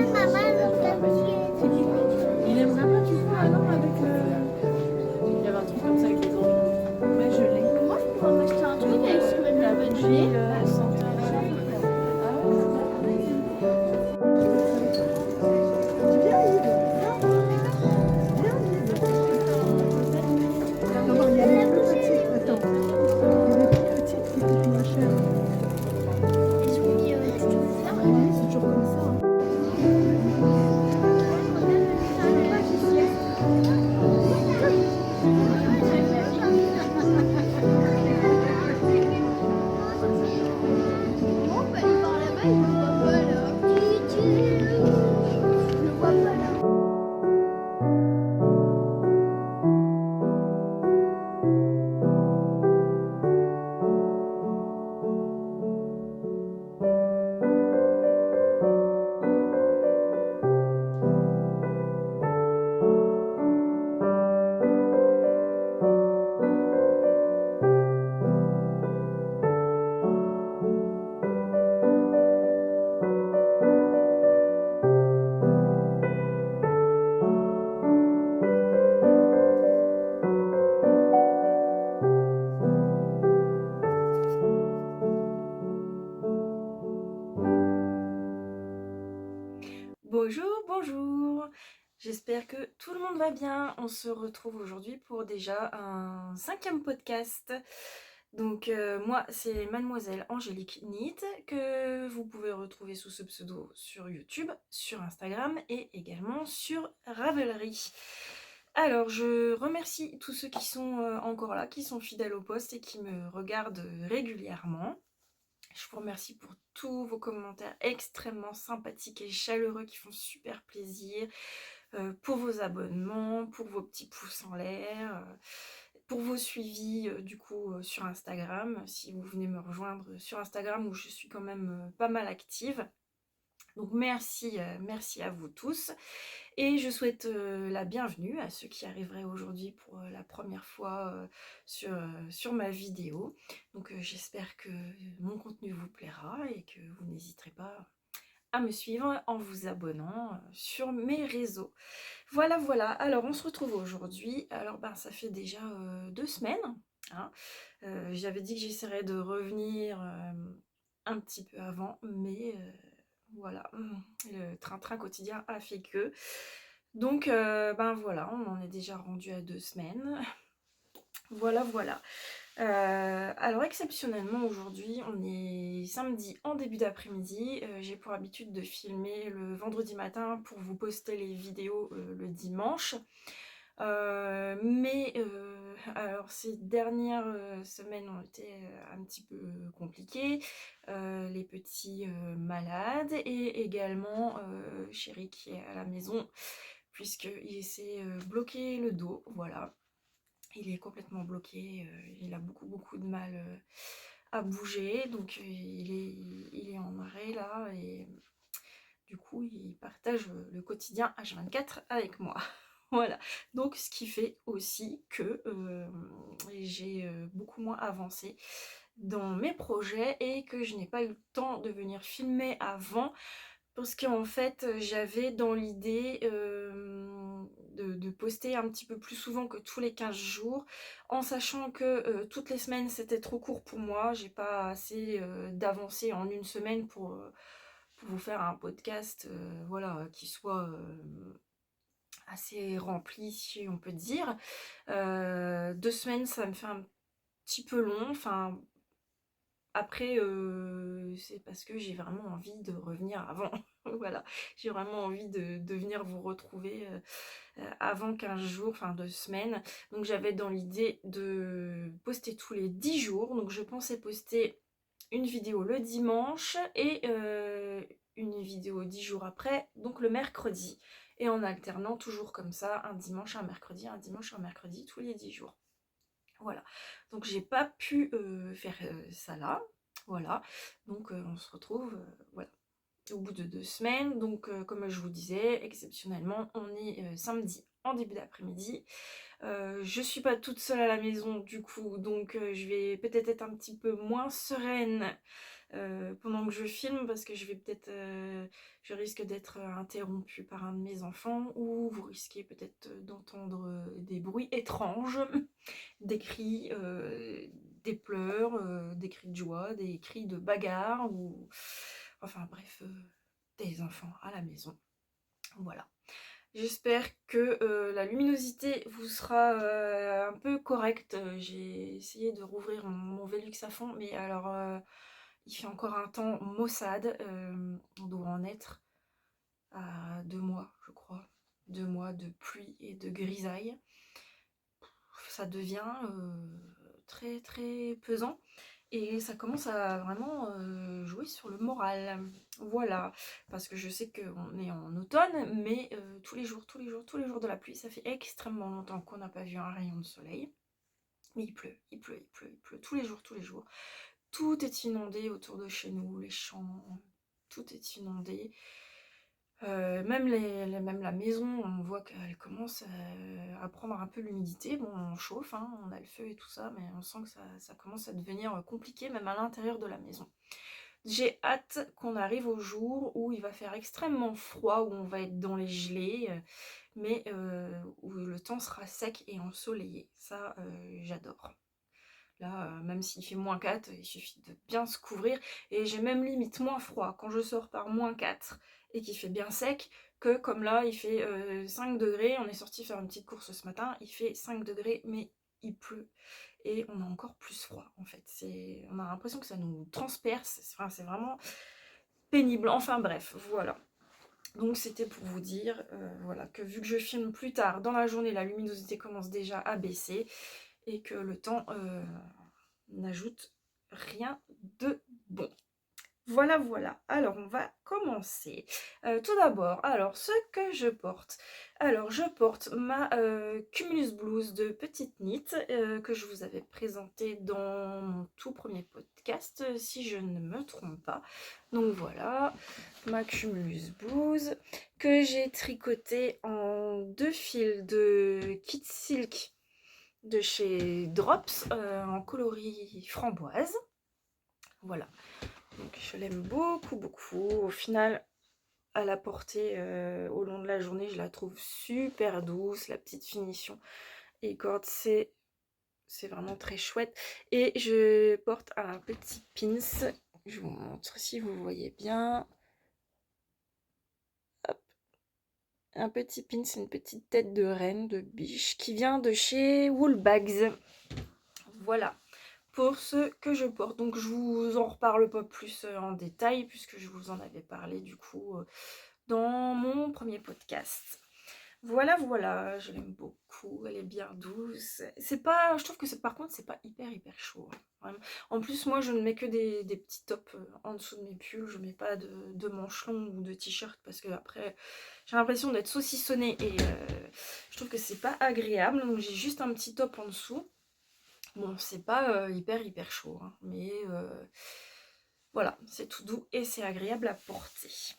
bien, maman, le papier. Il aimerait pas, tu vois, non, avec Il y avait un truc comme ça avec les anges. Mais je l'ai. Moi, je pourrais m'acheter un truc avec ce que je veux donner. Santé. Viens, Yves. Viens, Yves. Non, il y a les plus petites. Attends. Il y a les plus petites qui coûtent moins cher. Ils ont mis du tout ça. Oui, c'est toujours comme ça. Hein. Bon, on peut aller par là-bas, il ne voit pas là. Je le vois pas là. Bonjour, bonjour. J'espère que tout le monde va bien. On se retrouve aujourd'hui pour déjà un 5e podcast. Donc moi c'est Mademoiselle Angélique Nit que vous pouvez retrouver sous ce pseudo sur YouTube, sur Instagram et également sur Ravelry. Alors je remercie tous ceux qui sont encore là, qui sont fidèles au poste et qui me regardent régulièrement. Je vous remercie pour tous vos commentaires extrêmement sympathiques et chaleureux qui font super plaisir, pour vos abonnements, pour vos petits pouces en l'air, pour vos suivis du coup sur Instagram, si vous venez me rejoindre sur Instagram où je suis quand même pas mal active. Donc merci, merci à vous tous. Et je souhaite la bienvenue à ceux qui arriveraient aujourd'hui pour la première fois sur ma vidéo. Donc j'espère que mon contenu vous plaira et que vous n'hésiterez pas à me suivre en vous abonnant sur mes réseaux. Voilà, voilà. Alors on se retrouve aujourd'hui. Alors ça fait déjà 2 semaines. Hein. J'avais dit que j'essaierais de revenir un petit peu avant, mais voilà, le train-train quotidien a fait que. Donc voilà, on en est déjà rendu à 2 semaines. Voilà, voilà. Alors exceptionnellement aujourd'hui, on est samedi en début d'après-midi. J'ai pour habitude de filmer le vendredi matin pour vous poster les vidéos le dimanche. Mais alors ces dernières semaines ont été un petit peu compliquées. Les petits malades et également Chéri qui est à la maison puisqu'il s'est bloqué le dos, voilà. Il est complètement bloqué, il a beaucoup de mal à bouger, donc il est en arrêt là et du coup il partage le quotidien H24 avec moi. Voilà, donc ce qui fait aussi que j'ai beaucoup moins avancé dans mes projets et que je n'ai pas eu le temps de venir filmer avant parce qu'en fait j'avais dans l'idée de poster un petit peu plus souvent que tous les 15 jours en sachant que toutes les semaines c'était trop court pour moi, j'ai pas assez d'avancée en une semaine pour vous faire un podcast voilà, qui soit assez rempli si on peut dire. 2 semaines ça me fait un petit peu long, enfin après c'est parce que j'ai vraiment envie de revenir avant. Voilà, j'ai vraiment envie de venir vous retrouver avant 15 jours, enfin 2 semaines. Donc j'avais dans l'idée de poster tous les 10 jours, donc je pensais poster une vidéo le dimanche et une vidéo 10 jours après, donc le mercredi. Et en alternant toujours comme ça, un dimanche, un mercredi, un dimanche, un mercredi, tous les 10 jours. Voilà, donc j'ai pas pu faire ça là, voilà. Donc on se retrouve, voilà, au bout de 2 semaines. Donc comme je vous disais, exceptionnellement, on est samedi en début d'après-midi. Je suis pas toute seule à la maison du coup, donc je vais peut-être être un petit peu moins sereine pendant que je filme parce que je risque d'être interrompue par un de mes enfants ou vous risquez peut-être d'entendre des bruits étranges, des cris, des pleurs, des cris de joie, des cris de bagarre ou enfin bref, des enfants à la maison. Voilà. J'espère que la luminosité vous sera un peu correcte. J'ai essayé de rouvrir mon Velux à fond, mais alors il fait encore un temps maussade. On doit en être à 2 mois, je crois. 2 mois de pluie et de grisaille. Ça devient très très pesant. Et ça commence à vraiment jouer sur le moral. Voilà. Parce que je sais qu'on est en automne, mais tous les jours de la pluie, ça fait extrêmement longtemps qu'on n'a pas vu un rayon de soleil. Mais il pleut, il pleut, il pleut, il pleut. Tous les jours, tous les jours. Tout est inondé autour de chez nous, les champs, tout est inondé. Même la maison, on voit qu'elle commence à prendre un peu l'humidité. Bon, on chauffe, hein, on a le feu et tout ça, mais on sent que ça commence à devenir compliqué, même à l'intérieur de la maison. J'ai hâte qu'on arrive au jour où il va faire extrêmement froid, où on va être dans les gelées, mais où le temps sera sec et ensoleillé. Ça, j'adore. Là, même s'il fait -4, il suffit de bien se couvrir. Et j'ai même limite moins froid quand je sors par -4 et qu'il fait bien sec que comme là, il fait 5 degrés. On est sorti faire une petite course ce matin, il fait 5 degrés, mais il pleut. Et on a encore plus froid en fait. On a l'impression que ça nous transperce. Enfin, c'est vraiment pénible. Enfin bref, voilà. Donc c'était pour vous dire voilà, que vu que je filme plus tard dans la journée, la luminosité commence déjà à baisser et que le temps n'ajoute rien de bon. Voilà, voilà. Alors, on va commencer. Tout d'abord, alors, ce que je porte. Alors, je porte ma Cumulus Blouse de Petite Knit que je vous avais présentée dans mon tout premier podcast, si je ne me trompe pas. Donc, voilà, ma Cumulus Blouse que j'ai tricotée en 2 fils de Kit Silk de chez Drops en coloris framboise. Voilà. Donc je l'aime beaucoup, beaucoup. Au final, à la portée au long de la journée, je la trouve super douce. La petite finition et corde, c'est vraiment très chouette. Et je porte un petit pins. Je vous montre si vous voyez bien. Hop. Un petit pins, une petite tête de reine de biche qui vient de chez Woolbags. Voilà. Pour ce que je porte. Donc je vous en reparle pas plus en détail puisque je vous en avais parlé du coup dans mon premier podcast. Voilà, voilà, je l'aime beaucoup, elle est bien douce. C'est pas, je trouve que par contre c'est pas hyper chaud, hein, vraiment. En plus moi je ne mets que des petits tops en dessous de mes pulls, je mets pas de manches longues ou de t-shirt parce que après j'ai l'impression d'être saucissonnée et je trouve que c'est pas agréable. Donc j'ai juste un petit top en dessous. Bon, c'est pas hyper chaud, hein, mais voilà, c'est tout doux et c'est agréable à porter.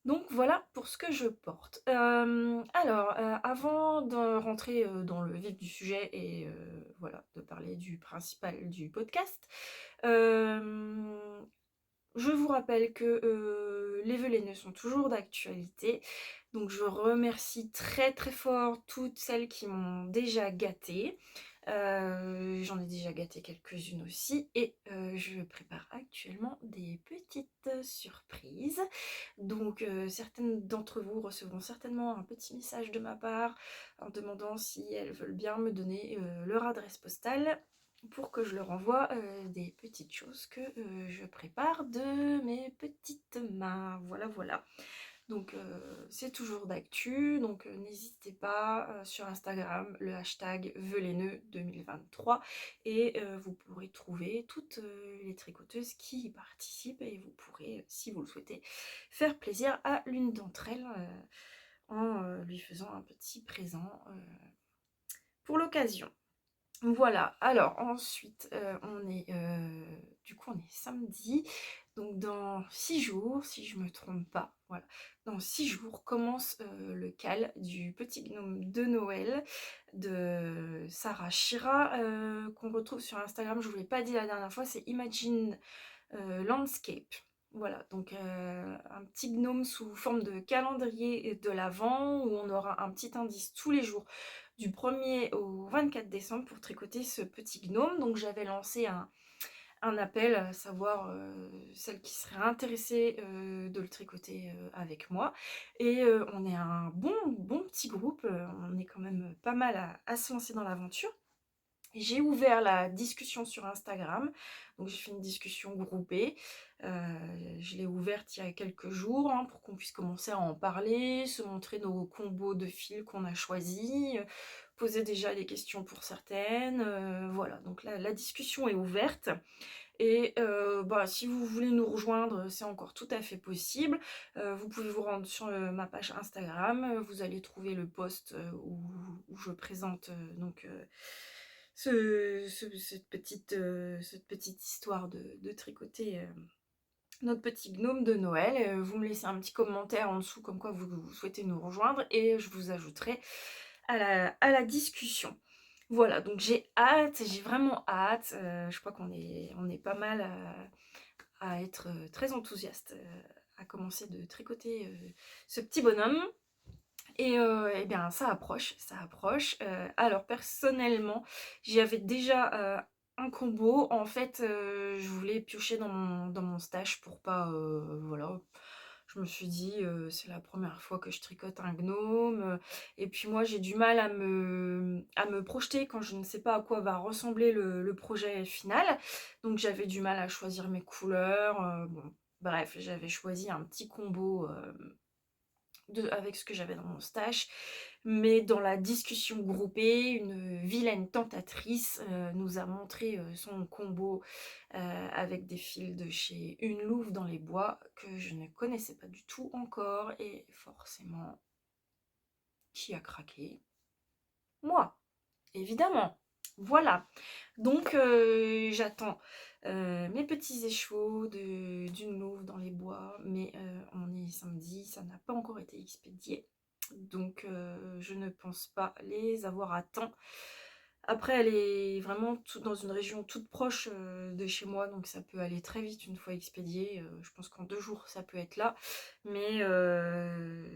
Donc voilà pour ce que je porte. Alors, avant de rentrer dans le vif du sujet et voilà, de parler du principal du podcast, je vous rappelle que les velaineux sont toujours d'actualité. Donc je remercie très très fort toutes celles qui m'ont déjà gâtée. J'en ai déjà gâté quelques-unes aussi et je prépare actuellement des petites surprises. Donc certaines d'entre vous recevront certainement un petit message de ma part en demandant si elles veulent bien me donner leur adresse postale pour que je leur envoie des petites choses que je prépare de mes petites mains. Voilà, voilà. Donc c'est toujours d'actu, donc n'hésitez pas sur Instagram, le hashtag Velaineux 2023 et vous pourrez trouver toutes les tricoteuses qui y participent et vous pourrez, si vous le souhaitez, faire plaisir à l'une d'entre elles en lui faisant un petit présent pour l'occasion. Voilà, alors ensuite du coup on est samedi, donc dans 6 jours, si je me trompe pas, voilà, dans 6 jours commence le cal du petit gnome de Noël de Sarah Shira qu'on retrouve sur Instagram. Je vous l'ai pas dit la dernière fois, c'est Imagine Landscape. Voilà, donc un petit gnome sous forme de calendrier de l'Avent où on aura un petit indice tous les jours du 1er au 24 décembre pour tricoter ce petit gnome. Donc j'avais lancé un appel à savoir celles qui seraient intéressées de le tricoter avec moi. Et on est un bon petit groupe, on est quand même pas mal à se lancer dans l'aventure. J'ai ouvert la discussion sur Instagram, donc j'ai fait une discussion groupée. Je l'ai ouverte il y a quelques jours hein, pour qu'on puisse commencer à en parler, se montrer nos combos de fils qu'on a choisis, poser déjà des questions pour certaines. Voilà, donc là, la discussion est ouverte. Et si vous voulez nous rejoindre, c'est encore tout à fait possible. Vous pouvez vous rendre sur ma page Instagram, vous allez trouver le post où je présente cette petite histoire de tricoter notre petit gnome de Noël. Vous me laissez un petit commentaire en dessous comme quoi vous souhaitez nous rejoindre et je vous ajouterai à la discussion. Voilà, donc j'ai vraiment hâte. Je crois on est pas mal à être très enthousiaste à commencer de tricoter ce petit bonhomme. Et bien ça approche, ça approche. Alors personnellement, j'avais déjà un combo. En fait, je voulais piocher dans mon stash pour pas, voilà. Je me suis dit, c'est la première fois que je tricote un gnome. Et puis moi, j'ai du mal à me projeter quand je ne sais pas à quoi va ressembler le projet final. Donc j'avais du mal à choisir mes couleurs. Bon, bref, j'avais choisi un petit combo avec ce que j'avais dans mon stash, mais dans la discussion groupée, une vilaine tentatrice nous a montré son combo avec des fils de chez Une Louve dans les Bois que je ne connaissais pas du tout encore, et forcément, qui a craqué? Moi, évidemment. Voilà, donc j'attends mes petits écheveaux d'une louve dans les bois, mais on est samedi, ça n'a pas encore été expédié, donc je ne pense pas les avoir à temps. Après, elle est vraiment dans une région toute proche de chez moi, donc ça peut aller très vite une fois expédié. Je pense qu'en 2 jours, ça peut être là, mais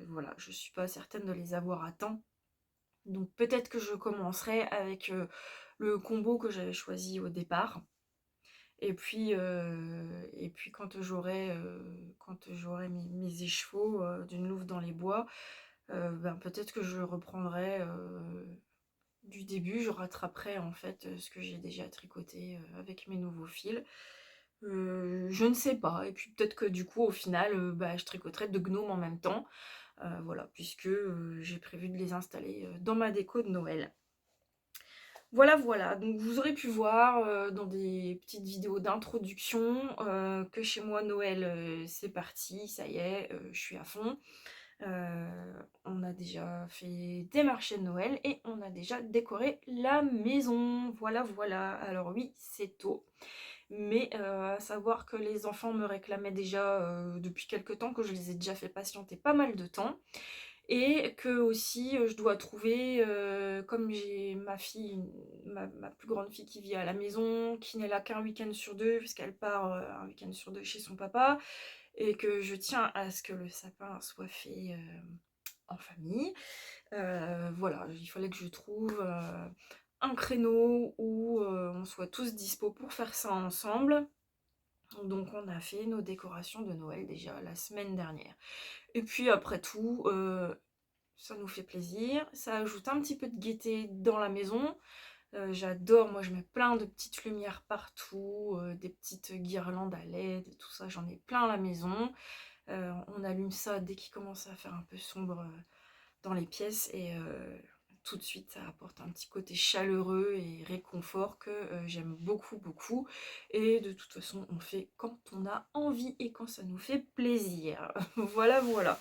voilà, je suis pas certaine de les avoir à temps. Donc peut-être que je commencerai avec le combo que j'avais choisi au départ. Et puis quand j'aurai mes écheveaux d'une louve dans les bois, peut-être que je reprendrai du début, je rattraperai en fait ce que j'ai déjà tricoté avec mes nouveaux fils. Je ne sais pas. Et puis peut-être que du coup au final je tricoterai 2 gnomes en même temps. Voilà, puisque j'ai prévu de les installer dans ma déco de Noël. Voilà, voilà, donc vous aurez pu voir dans des petites vidéos d'introduction que chez moi Noël c'est parti, ça y est, je suis à fond. On a déjà fait des marchés de Noël et on a déjà décoré la maison. Voilà, voilà, alors oui, c'est tôt. Mais à savoir que les enfants me réclamaient déjà depuis quelques temps, que je les ai déjà fait patienter pas mal de temps. Et que aussi je dois trouver, comme j'ai ma fille, ma plus grande fille qui vit à la maison, qui n'est là qu'un week-end sur 2 puisqu'elle part un week-end sur 2 chez son papa, et que je tiens à ce que le sapin soit fait en famille. Voilà, il fallait que je trouve un créneau où on soit tous dispo pour faire ça ensemble. Donc on a fait nos décorations de Noël déjà la semaine dernière. Et puis après tout, ça nous fait plaisir, ça ajoute un petit peu de gaieté dans la maison. J'adore, moi je mets plein de petites lumières partout, des petites guirlandes à LED, tout ça, j'en ai plein à la maison. On allume ça dès qu'il commence à faire un peu sombre dans les pièces, et tout de suite ça apporte un petit côté chaleureux et réconfort que j'aime beaucoup beaucoup. Et de toute façon on fait quand on a envie et quand ça nous fait plaisir. Voilà, voilà.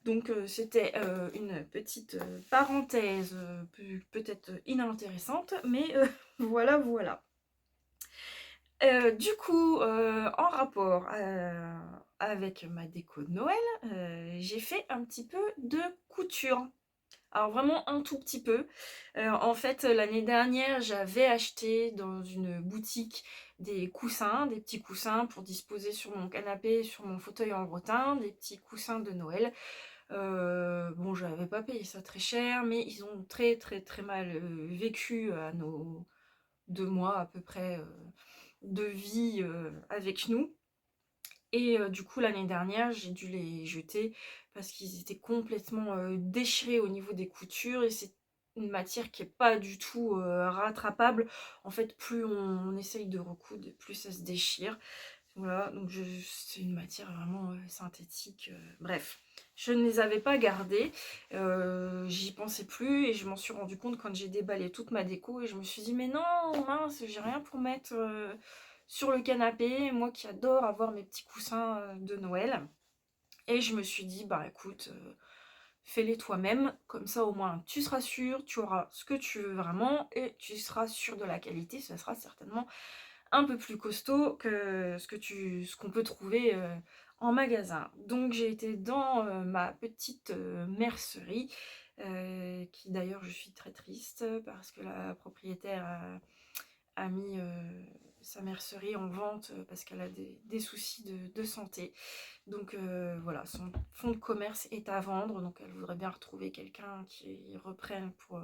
Donc c'était une petite parenthèse peut-être inintéressante, mais voilà, voilà. Du coup, en rapport avec ma déco de Noël, j'ai fait un petit peu de couture. Alors vraiment un tout petit peu. En fait, l'année dernière, j'avais acheté dans une boutique des coussins, des petits coussins pour disposer sur mon canapé, sur mon fauteuil en rotin, des petits coussins de Noël. Bon, je n'avais pas payé ça très cher, mais ils ont très très très mal vécu à nos 2 mois à peu près de vie avec nous. Et du coup, l'année dernière, j'ai dû les jeter parce qu'ils étaient complètement déchirés au niveau des coutures et c'est une matière qui est pas du tout rattrapable. En fait, plus on essaye de recoudre, plus ça se déchire. Voilà, donc c'est une matière vraiment synthétique. Bref, je ne les avais pas gardés, j'y pensais plus et je m'en suis rendu compte quand j'ai déballé toute ma déco et je me suis dit mais non, mince, j'ai rien pour mettre sur le canapé, moi qui adore avoir mes petits coussins de Noël. Et je me suis dit bah écoute, fais-les toi-même, comme ça au moins tu seras sûr, tu auras ce que tu veux vraiment et tu seras sûr de la qualité, ça sera certainement un peu plus costaud que ce qu'on peut trouver en magasin. Donc j'ai été dans ma petite mercerie, qui d'ailleurs je suis très triste parce que la propriétaire a mis sa mercerie en vente parce qu'elle a des soucis de santé. Donc voilà, son fonds de commerce est à vendre, donc elle voudrait bien retrouver quelqu'un qui reprenne pour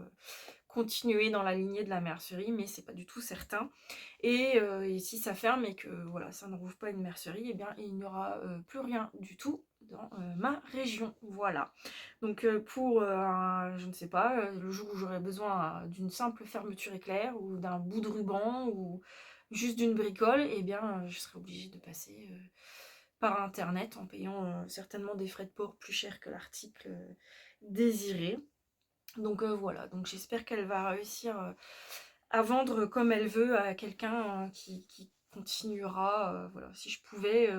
continuer dans la lignée de la mercerie, mais c'est pas du tout certain. Et si ça ferme et que voilà, ça ne rouvre pas une mercerie, eh bien il n'y aura plus rien du tout dans ma région. Voilà. Donc pour je ne sais pas, le jour où j'aurai besoin d'une simple fermeture éclair ou d'un bout de ruban ou juste d'une bricole, eh bien je serai obligée de passer par internet en payant certainement des frais de port plus chers que l'article désiré. Donc voilà, donc j'espère qu'elle va réussir à vendre comme elle veut à quelqu'un qui continuera. Voilà, si je pouvais,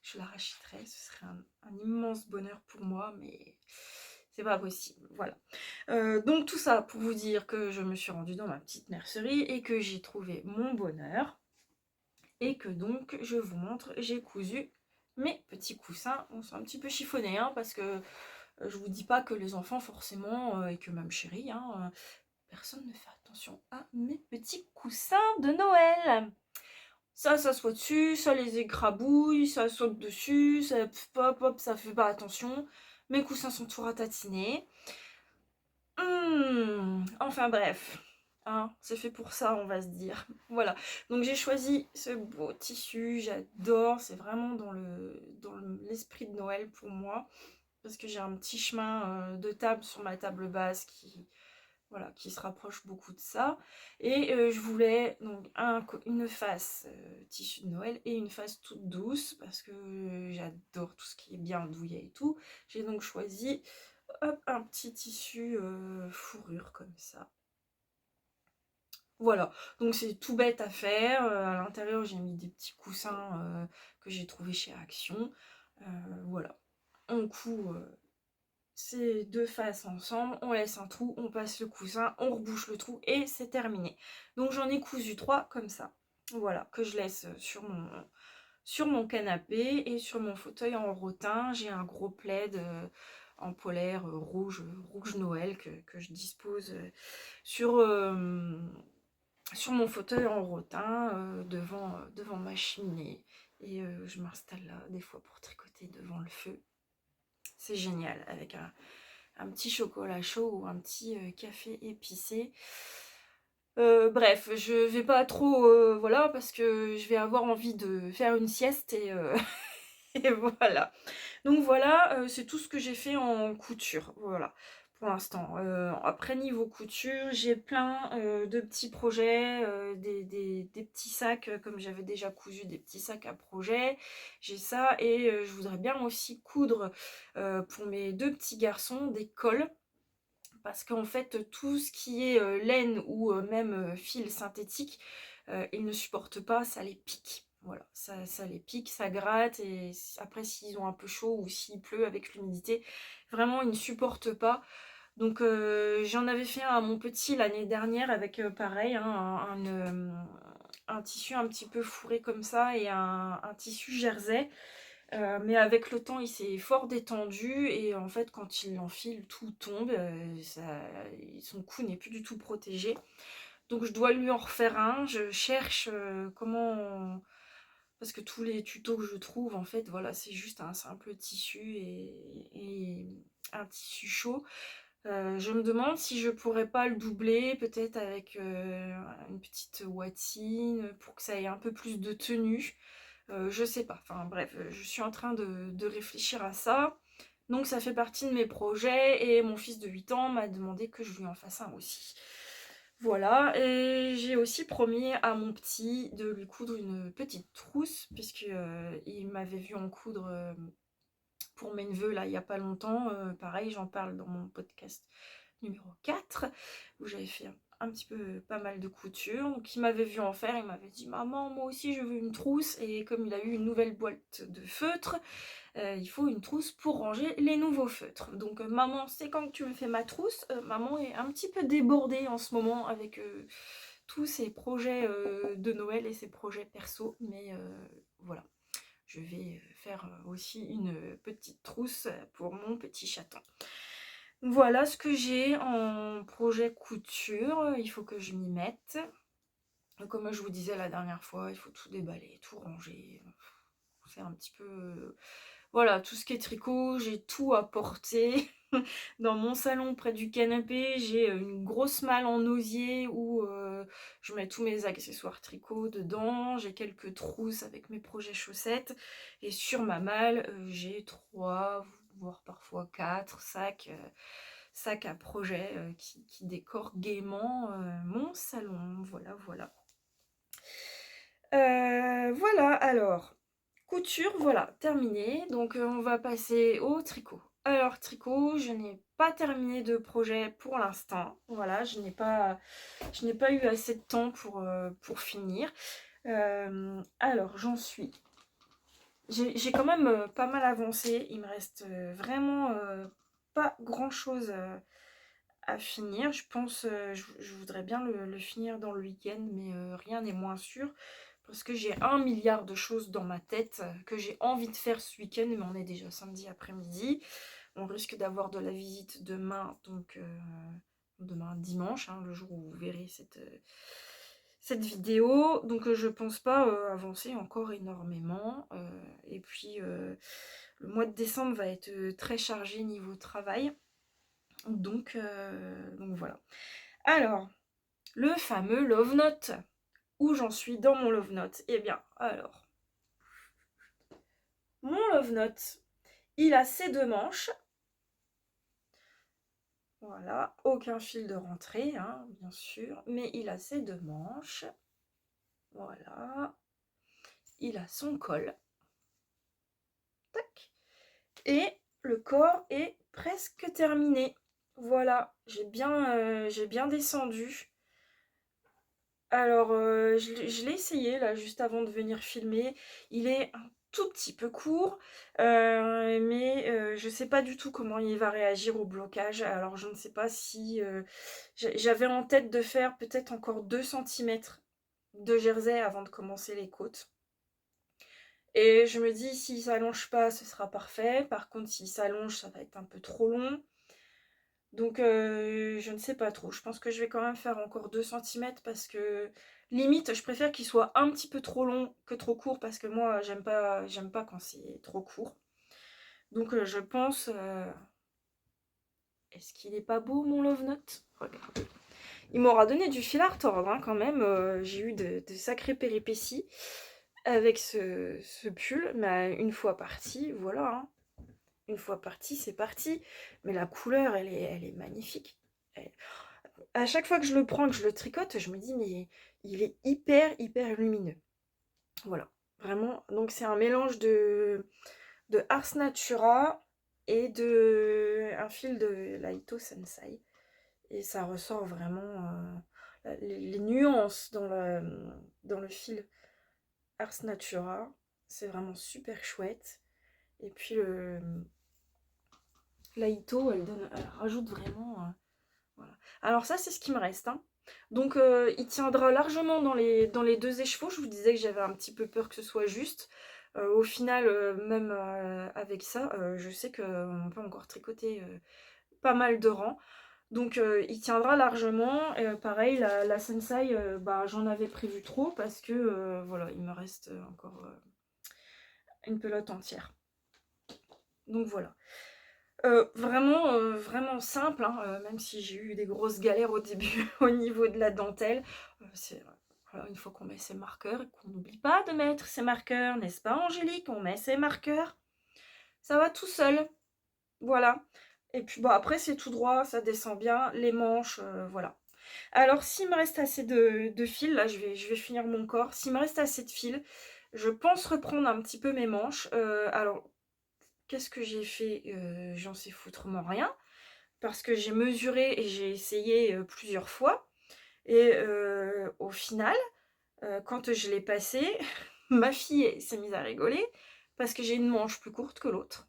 je la rachèterais, ce serait un immense bonheur pour moi, mais c'est pas possible. Voilà. Donc tout ça pour vous dire que je me suis rendue dans ma petite mercerie et que j'ai trouvé mon bonheur. Et que donc je vous montre, j'ai cousu mes petits coussins. Bon, c'est un petit peu chiffonné hein, parce que je vous dis pas que les enfants forcément, et que même chérie, hein, personne ne fait attention à mes petits coussins de Noël. Ça s'assoit dessus, ça les écrabouille, ça saute dessus, ça hop hop, ça fait pas attention. Mes coussins sont tout ratatinés. Enfin bref, hein, c'est fait pour ça, on va se dire. Voilà, donc j'ai choisi ce beau tissu, j'adore, c'est vraiment dans l'esprit de Noël pour moi, parce que j'ai un petit chemin de table sur ma table basse voilà, qui se rapproche beaucoup de ça. Et je voulais donc une face tissu de Noël et une face toute douce, parce que j'adore tout ce qui est bien douillet et tout. J'ai donc choisi hop, un petit tissu fourrure comme ça. Voilà, donc c'est tout bête à faire. À l'intérieur, j'ai mis des petits coussins que j'ai trouvés chez Action. Voilà, on coud ces deux faces ensemble, on laisse un trou, on passe le coussin, on rebouche le trou et c'est terminé. Donc j'en ai cousu 3 comme ça. Voilà, que je laisse sur mon canapé et sur mon fauteuil en rotin. J'ai un gros plaid en polaire rouge Noël que je dispose sur mon fauteuil en rotin devant ma cheminée. Et je m'installe là des fois pour tricoter devant le feu. C'est génial, avec un petit chocolat chaud ou un petit café épicé. Bref, je vais pas trop, voilà, parce que je vais avoir envie de faire une sieste et, et voilà. Donc voilà, c'est tout ce que j'ai fait en couture, voilà, pour l'instant. Après niveau couture, j'ai plein de petits projets, des petits sacs, comme j'avais déjà cousu des petits sacs à projet. J'ai ça et je voudrais bien aussi coudre pour mes 2 petits garçons des cols. Parce qu'en fait, tout ce qui est laine ou même fil synthétique, ils ne supportent pas, ça les pique. Voilà, ça les pique, ça gratte et après s'ils ont un peu chaud ou s'il pleut avec l'humidité, vraiment ils ne supportent pas. Donc j'en avais fait un à mon petit l'année dernière avec pareil, hein, un tissu un petit peu fourré comme ça et un tissu jersey. Mais avec le temps, il s'est fort détendu et en fait, quand il l'enfile, tout tombe. Son cou n'est plus du tout protégé. Donc je dois lui en refaire un. Je cherche comment... Parce que tous les tutos que je trouve, en fait, voilà, c'est juste un simple tissu et un tissu chaud. Je me demande si je pourrais pas le doubler, peut-être avec une petite watine, pour que ça ait un peu plus de tenue. Je sais pas, enfin bref, je suis en train de réfléchir à ça. Donc ça fait partie de mes projets et mon fils de 8 ans m'a demandé que je lui en fasse un aussi. Voilà, et j'ai aussi promis à mon petit de lui coudre une petite trousse, puisque il m'avait vu en coudre pour mes neveux là il y a pas longtemps. Pareil, j'en parle dans mon podcast numéro 4, où j'avais fait un petit peu pas mal de couture. Donc il m'avait vu en faire, il m'avait dit maman, moi aussi je veux une trousse, et comme il a eu une nouvelle boîte de feutres, il faut une trousse pour ranger les nouveaux feutres. Donc maman, c'est quand que tu me fais ma trousse? Maman est un petit peu débordée en ce moment avec tous ses projets de Noël et ses projets perso, mais voilà, je vais faire aussi une petite trousse pour mon petit chaton. Voilà ce que j'ai en projet couture, il faut que je m'y mette. Comme je vous disais la dernière fois, il faut tout déballer, tout ranger. C'est un petit peu... Voilà, tout ce qui est tricot, j'ai tout apporté. Dans mon salon, près du canapé, j'ai une grosse malle en osier où je mets tous mes accessoires tricot dedans. J'ai quelques trousses avec mes projets chaussettes. Et sur ma malle, j'ai 3, voire parfois 4 sacs à projet qui décorent gaiement mon salon. Voilà, voilà. Voilà, alors, couture, voilà, terminé. Donc on va passer au tricot. Alors tricot, je n'ai pas terminé de projet pour l'instant. Voilà, je n'ai pas eu assez de temps pour finir. Alors j'en suis... J'ai quand même pas mal avancé. Il me reste vraiment pas grand chose à finir. Je pense, je voudrais bien le finir dans le week-end, mais rien n'est moins sûr. Parce que j'ai 1 milliard de choses dans ma tête que j'ai envie de faire ce week-end, mais on est déjà samedi après-midi. On risque d'avoir de la visite demain, donc demain dimanche, hein, le jour où vous verrez cette vidéo. Donc je pense pas avancer encore énormément. Et puis le mois de décembre va être très chargé niveau travail. Donc voilà. Alors, le fameux Love Note. Où j'en suis dans mon Love Note? Eh bien, alors, mon Love Note, il a ses 2 manches. Voilà, aucun fil de rentrée, hein, bien sûr, mais il a ses 2 manches. Voilà. Il a son col. Tac. Et le corps est presque terminé. Voilà, j'ai bien descendu. Alors, je l'ai essayé là juste avant de venir filmer. Il est un tout petit peu court, mais je sais pas du tout comment il va réagir au blocage. Alors je ne sais pas si... j'avais en tête de faire peut-être encore 2 cm de jersey avant de commencer les côtes. Et je me dis, s'il s'allonge pas, ce sera parfait. Par contre, s'il s'allonge, ça va être un peu trop long. Donc je ne sais pas trop. Je pense que je vais quand même faire encore 2 cm parce que limite, je préfère qu'il soit un petit peu trop long que trop court, parce que moi, j'aime pas quand c'est trop court. Donc je pense... Est-ce qu'il est pas beau, mon Love Note? Regardez. Il m'aura donné du fil à retordre, hein, quand même. J'ai eu de sacrées péripéties avec ce pull. Mais une fois parti, voilà, hein. Une fois parti, c'est parti. Mais la couleur, elle est magnifique. À chaque fois que je le prends, que je le tricote, je me dis, mais il est hyper lumineux. Voilà, vraiment. Donc c'est un mélange de Ars Natura et de un fil de Laito Sensei. Et ça ressort vraiment les nuances dans le fil Ars Natura. C'est vraiment super chouette. Et puis Laito, elle rajoute vraiment... voilà. Alors ça, c'est ce qui me reste, hein. Donc il tiendra largement dans les 2 écheveaux. Je vous disais que j'avais un petit peu peur que ce soit juste. Au final, même avec ça, je sais qu'on peut encore tricoter pas mal de rangs. Donc il tiendra largement. Pareil, la Sensei, bah, j'en avais prévu trop parce que voilà, il me reste encore une pelote entière. Donc voilà. Vraiment simple, hein, même si j'ai eu des grosses galères au début au niveau de la dentelle. C'est voilà, une fois qu'on met ses marqueurs, et qu'on n'oublie pas de mettre ses marqueurs, n'est-ce pas Angélique? On met ses marqueurs, ça va tout seul. Voilà. Et puis bah, après c'est tout droit, ça descend bien, les manches, voilà. Alors s'il me reste assez de fil, là je vais finir mon corps, s'il me reste assez de fil, je pense reprendre un petit peu mes manches. Alors qu'est-ce que j'ai fait? J'en sais foutrement rien, parce que j'ai mesuré et j'ai essayé plusieurs fois. Et au final, quand je l'ai passé, ma fille s'est mise à rigoler, parce que j'ai une manche plus courte que l'autre.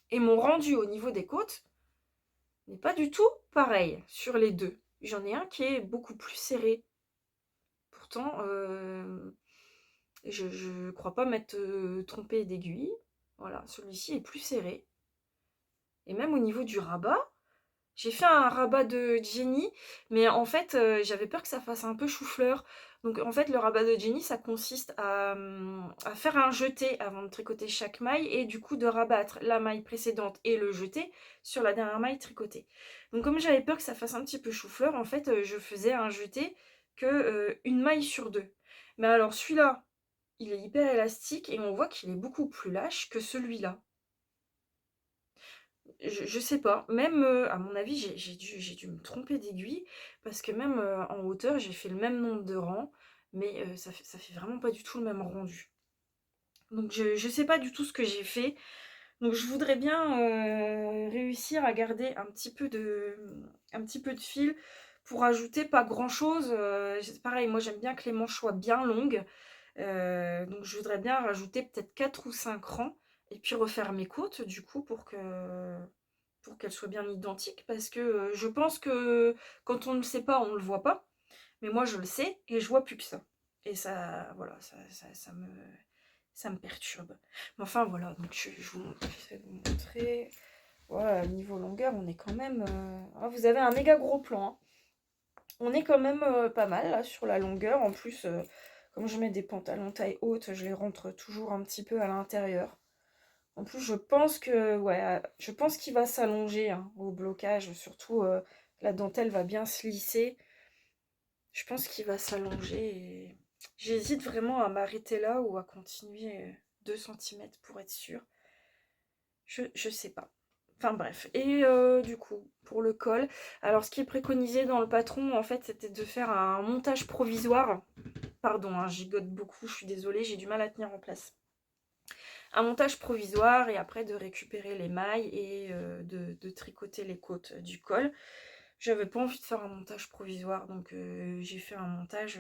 Et mon rendu au niveau des côtes n'est pas du tout pareil sur les deux. J'en ai un qui est beaucoup plus serré. Pourtant, je crois pas m'être trompée d'aiguille. Voilà, celui-ci est plus serré. Et même au niveau du rabat, j'ai fait un rabat de Jenny, mais en fait, j'avais peur que ça fasse un peu chou-fleur. Donc en fait, le rabat de Jenny, ça consiste à faire un jeté avant de tricoter chaque maille et du coup de rabattre la maille précédente et le jeté sur la dernière maille tricotée. Donc comme j'avais peur que ça fasse un petit peu chou-fleur, en fait, je faisais un jeté que une maille sur deux. Mais alors celui-là, il est hyper élastique et on voit qu'il est beaucoup plus lâche que celui-là. Je sais pas, même à mon avis, j'ai dû me tromper d'aiguille, parce que même en hauteur, j'ai fait le même nombre de rangs, mais ça fait vraiment pas du tout le même rendu. Donc je sais pas du tout ce que j'ai fait. Donc je voudrais bien réussir à garder un petit peu de fil pour ajouter pas grand chose. C'est pareil, moi j'aime bien que les manches soient bien longues. Donc je voudrais bien rajouter peut-être 4 ou 5 rangs et puis refaire mes côtes du coup pour qu'elles soient bien identiques, parce que je pense que quand on ne le sait pas, on ne le voit pas. Mais moi je le sais et je vois plus que ça. Et ça, voilà, ça me perturbe. Mais enfin voilà, donc j'essaie de vous montrer. Voilà, niveau longueur, on est quand même... ah, vous avez un méga gros plan, hein. On est quand même pas mal là sur la longueur. En plus, comme je mets des pantalons taille haute, je les rentre toujours un petit peu à l'intérieur. En plus, je pense que, ouais, je pense qu'il va s'allonger hein, au blocage. Surtout, la dentelle va bien se lisser. Je pense qu'il va s'allonger. Et j'hésite vraiment à m'arrêter là ou à continuer 2 cm pour être sûre. Je sais pas. Enfin bref. Et du coup, pour le col, alors ce qui est préconisé dans le patron, en fait, c'était de faire un montage provisoire. Pardon, hein, j'y gigote beaucoup, je suis désolée, j'ai du mal à tenir en place. Un montage provisoire et après de récupérer les mailles et de tricoter les côtes du col. J'avais pas envie de faire un montage provisoire, donc j'ai fait un montage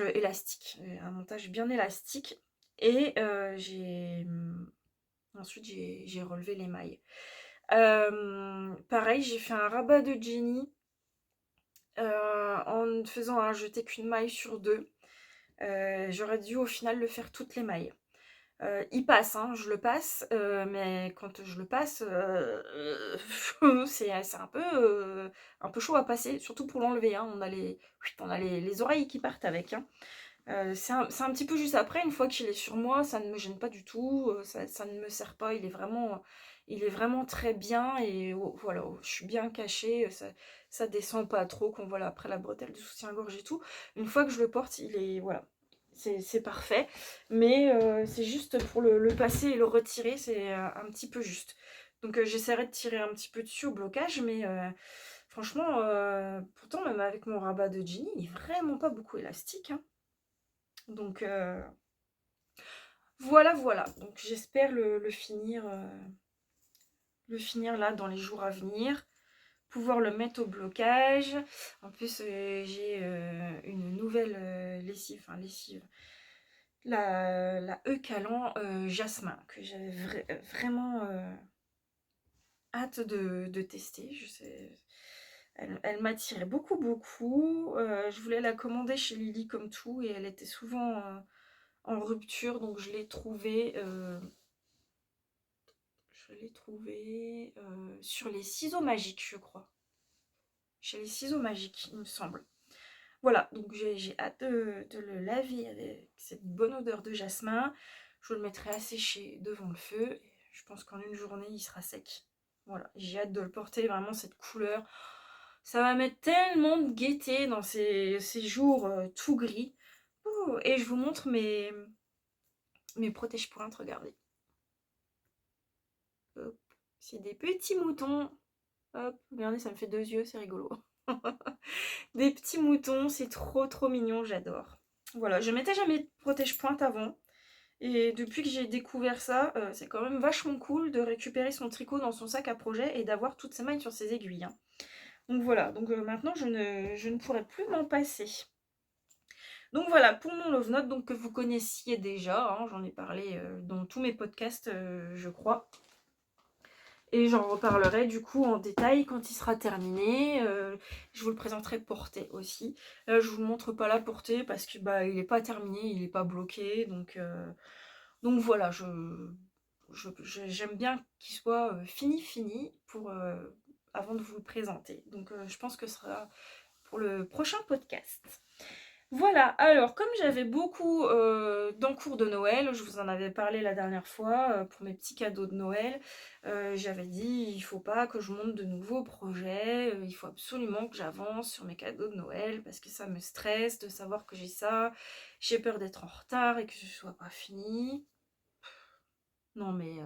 élastique, un montage bien élastique, et ensuite j'ai relevé les mailles. Pareil, j'ai fait un rabat de Jenny en ne faisant un jeté qu'une maille sur deux. J'aurais dû au final le faire toutes les mailles. Il passe, hein, je le passe, mais quand je le passe, c'est un peu chaud à passer, surtout pour l'enlever, hein. On a les oreilles qui partent avec, hein. C'est un petit peu juste après, une fois qu'il est sur moi, ça ne me gêne pas du tout, ça ne me serre pas, il est vraiment très bien, et voilà, je suis bien cachée, ça descend pas trop, qu'on voit là après la bretelle de soutien-gorge et tout. Une fois que je le porte, voilà, c'est parfait, mais c'est juste pour le passer et le retirer, c'est un petit peu juste. Donc j'essaierai de tirer un petit peu dessus au blocage, mais franchement, pourtant même avec mon rabat de Ginny, il est vraiment pas beaucoup élastique, hein. Donc voilà, voilà. Donc j'espère le finir là dans les jours à venir, pouvoir le mettre au blocage. En plus, j'ai une nouvelle lessive, enfin lessive, la E-Calan Jasmin, que j'avais vraiment hâte de tester. Je sais, elle m'attirait beaucoup, beaucoup. Je voulais la commander chez Lily comme tout, et elle était souvent en rupture, donc je l'ai trouvé sur les ciseaux magiques, je crois. Chez les ciseaux magiques, il me semble. Voilà, donc j'ai hâte de le laver avec cette bonne odeur de jasmin. Je le mettrai à sécher devant le feu. Et je pense qu'en une journée, il sera sec. Voilà, j'ai hâte de le porter, vraiment cette couleur. Ça va mettre tellement de gaieté dans ces jours tout gris. Oh, et je vous montre mes protège-pointes, regardez. Hop, c'est des petits moutons. Hop, regardez, ça me fait 2 yeux, c'est rigolo. Des petits moutons, c'est trop mignon, j'adore. Voilà, je mettais jamais de protège-pointe avant. Et depuis que j'ai découvert ça, c'est quand même vachement cool de récupérer son tricot dans son sac à projet et d'avoir toutes ses mailles sur ses aiguilles, hein. Donc voilà, donc maintenant je ne pourrai plus m'en passer. Donc voilà, pour mon Love Note, donc, que vous connaissiez déjà, hein, j'en ai parlé dans tous mes podcasts, je crois. Et j'en reparlerai du coup en détail quand il sera terminé. Je vous le présenterai porté aussi. Là, je vous montre pas la portée parce que bah il est pas terminé, il est pas bloqué. Donc voilà, j'aime bien qu'il soit fini pour avant de vous le présenter. Donc je pense que ce sera pour le prochain podcast. Voilà, alors comme j'avais beaucoup d'encours de Noël, je vous en avais parlé la dernière fois pour mes petits cadeaux de Noël, j'avais dit il faut pas que je monte de nouveaux projets, il faut absolument que j'avance sur mes cadeaux de Noël parce que ça me stresse de savoir que j'ai ça, j'ai peur d'être en retard et que ce soit pas fini. Non mais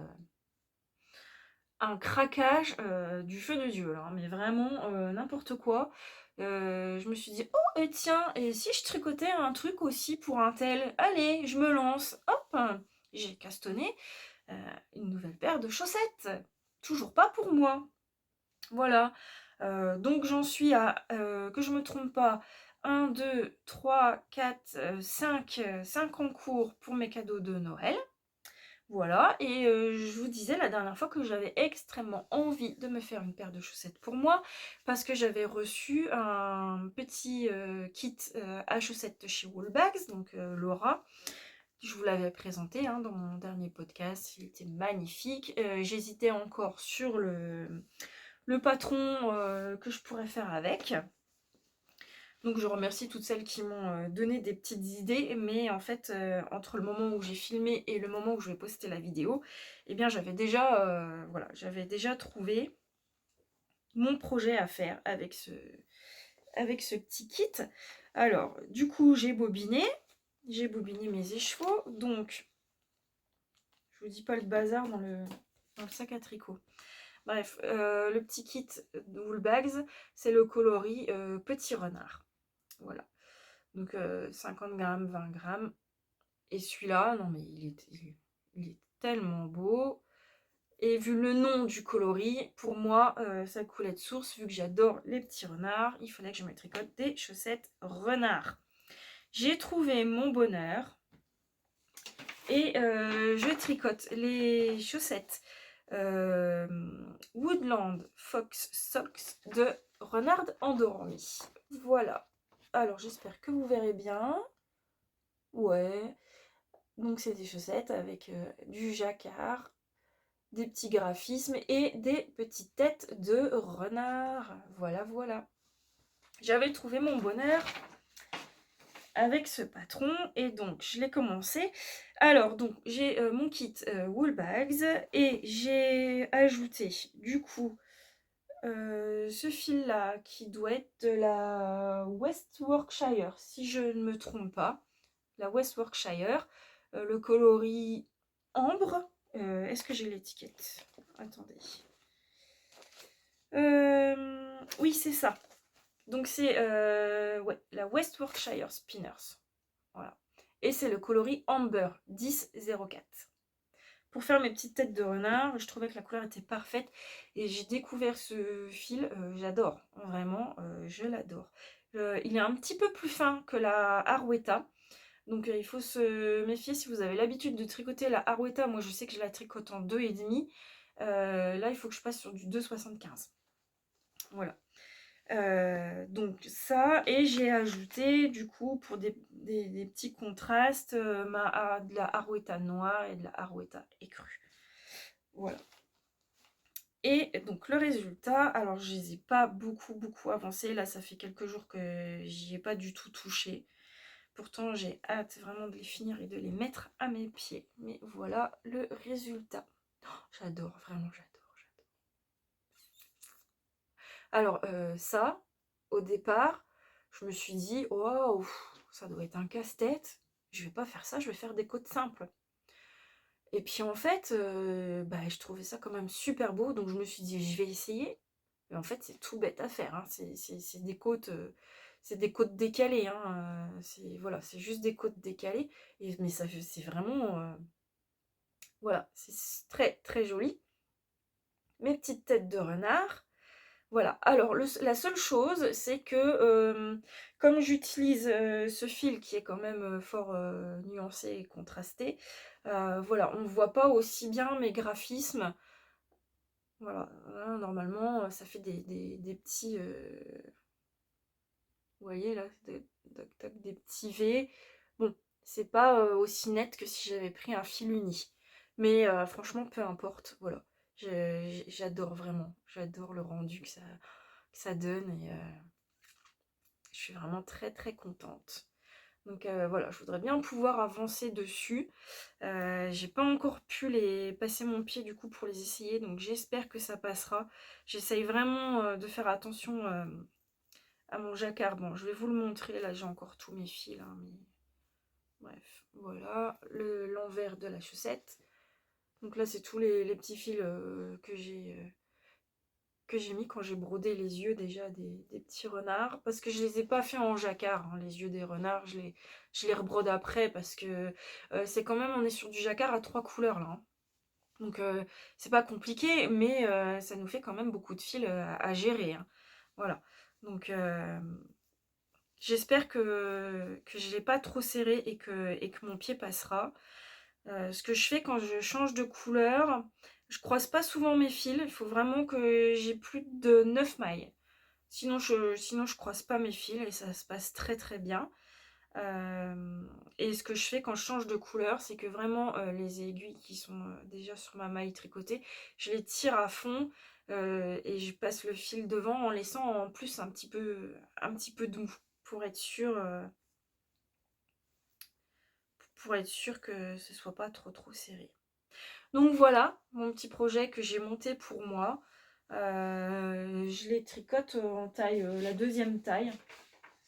un craquage du feu de Dieu là, hein, mais vraiment n'importe quoi. Je me suis dit, oh et tiens, et si je tricotais un truc aussi pour un tel, allez, je me lance, hop, j'ai castonné une nouvelle paire de chaussettes, toujours pas pour moi. Voilà, donc j'en suis à, que je me trompe pas, 1, 2, 3, 4, 5 en cours pour mes cadeaux de Noël. Voilà, et je vous disais la dernière fois que j'avais extrêmement envie de me faire une paire de chaussettes pour moi parce que j'avais reçu un petit kit à chaussettes de chez Woolbags, donc Laura. Je vous l'avais présenté hein, dans mon dernier podcast, il était magnifique. J'hésitais encore sur le patron que je pourrais faire avec. Donc je remercie toutes celles qui m'ont donné des petites idées, mais en fait, entre le moment où j'ai filmé et le moment où je vais poster la vidéo, eh bien j'avais déjà, voilà, j'avais déjà trouvé mon projet à faire avec ce petit kit. Alors, du coup, j'ai bobiné mes écheveaux, donc je vous dis pas le bazar dans le sac à tricot. Bref, le petit kit de Woolbags, c'est le coloris Petit Renard. Voilà. Donc 50 grammes, 20 grammes. Et celui-là, non mais il est tellement beau. Et vu le nom du coloris, pour moi, ça coulait de source. Vu que j'adore les petits renards, il fallait que je me tricote des chaussettes renards. J'ai trouvé mon bonheur. Et je tricote les chaussettes Woodland Fox Socks de Renard endormi. Voilà. Alors j'espère que vous verrez bien. Ouais. Donc c'est des chaussettes avec du jacquard, des petits graphismes et des petites têtes de renard. Voilà, voilà. J'avais trouvé mon bonheur avec ce patron et donc je l'ai commencé. Alors donc j'ai mon kit Woolbags et j'ai ajouté du coup ce fil là qui doit être de la West Yorkshire si je ne me trompe pas, la West Yorkshire, le coloris ambre. Est-ce que j'ai l'étiquette? Attendez. Oui c'est ça. Donc c'est ouais, la West Yorkshire Spinners. Voilà. Et c'est le coloris Amber 1004. Pour faire mes petites têtes de renard, je trouvais que la couleur était parfaite. Et j'ai découvert ce fil, j'adore. Vraiment, je l'adore. Il est un petit peu plus fin que la Harwetta. Donc il faut se méfier si vous avez l'habitude de tricoter la Harwetta. Moi je sais que je la tricote en 2,5. Là il faut que je passe sur du 2,75. Voilà. Donc ça, et j'ai ajouté du coup pour des petits contrastes de la Arouetta noire et de la Arouetta écrue. Voilà. Et donc le résultat, alors je les ai pas beaucoup avancés, là ça fait quelques jours que j'y ai pas du tout touché. Pourtant j'ai hâte vraiment de les finir et de les mettre à mes pieds. Mais voilà le résultat. Oh, j'adore, vraiment j'adore. Alors ça, au départ, je me suis dit, waouh, ça doit être un casse-tête. Je vais pas faire ça, je vais faire des côtes simples. Et puis en fait, bah, je trouvais ça quand même super beau, donc je me suis dit, je vais essayer. Mais en fait, c'est tout bête à faire, hein. C'est des côtes décalées, hein. Voilà, c'est juste des côtes décalées. Mais ça, c'est vraiment, voilà, c'est très très joli. Mes petites têtes de renard. Voilà, alors la seule chose, c'est que comme j'utilise ce fil qui est quand même fort nuancé et contrasté, voilà, on ne voit pas aussi bien mes graphismes. Voilà, là, normalement, ça fait des petits... vous voyez là, des petits V. Bon, c'est pas aussi net que si j'avais pris un fil uni. Mais franchement, peu importe, voilà. J'adore vraiment, j'adore le rendu que ça donne et je suis vraiment très très contente. Donc voilà, je voudrais bien pouvoir avancer dessus. J'ai pas encore pu passer mon pied du coup pour les essayer, donc j'espère que ça passera. J'essaye vraiment de faire attention à mon jacquard. Bon, je vais vous le montrer, là j'ai encore tous mes fils, hein, mais bref, voilà, l'envers de la chaussette. Donc là c'est tous les petits fils que j'ai mis quand j'ai brodé les yeux déjà des petits renards, parce que je les ai pas fait en jacquard, hein, les yeux des renards, je les rebrode après, parce que c'est quand même, on est sur du jacquard à 3 couleurs là, hein. Donc c'est pas compliqué, mais ça nous fait quand même beaucoup de fils à gérer, hein. Voilà, donc j'espère que je l'ai pas trop serré et que mon pied passera. Ce que je fais quand je change de couleur, je croise pas souvent mes fils. Il faut vraiment que j'ai plus de 9 mailles. Sinon je croise pas mes fils et ça se passe très très bien. Et ce que je fais quand je change de couleur, c'est que vraiment les aiguilles qui sont déjà sur ma maille tricotée, je les tire à fond et je passe le fil devant en laissant en plus un petit peu doux pour être sûr que ce soit pas trop serré. Donc voilà mon petit projet que j'ai monté pour moi. Je les tricote en taille, la deuxième taille.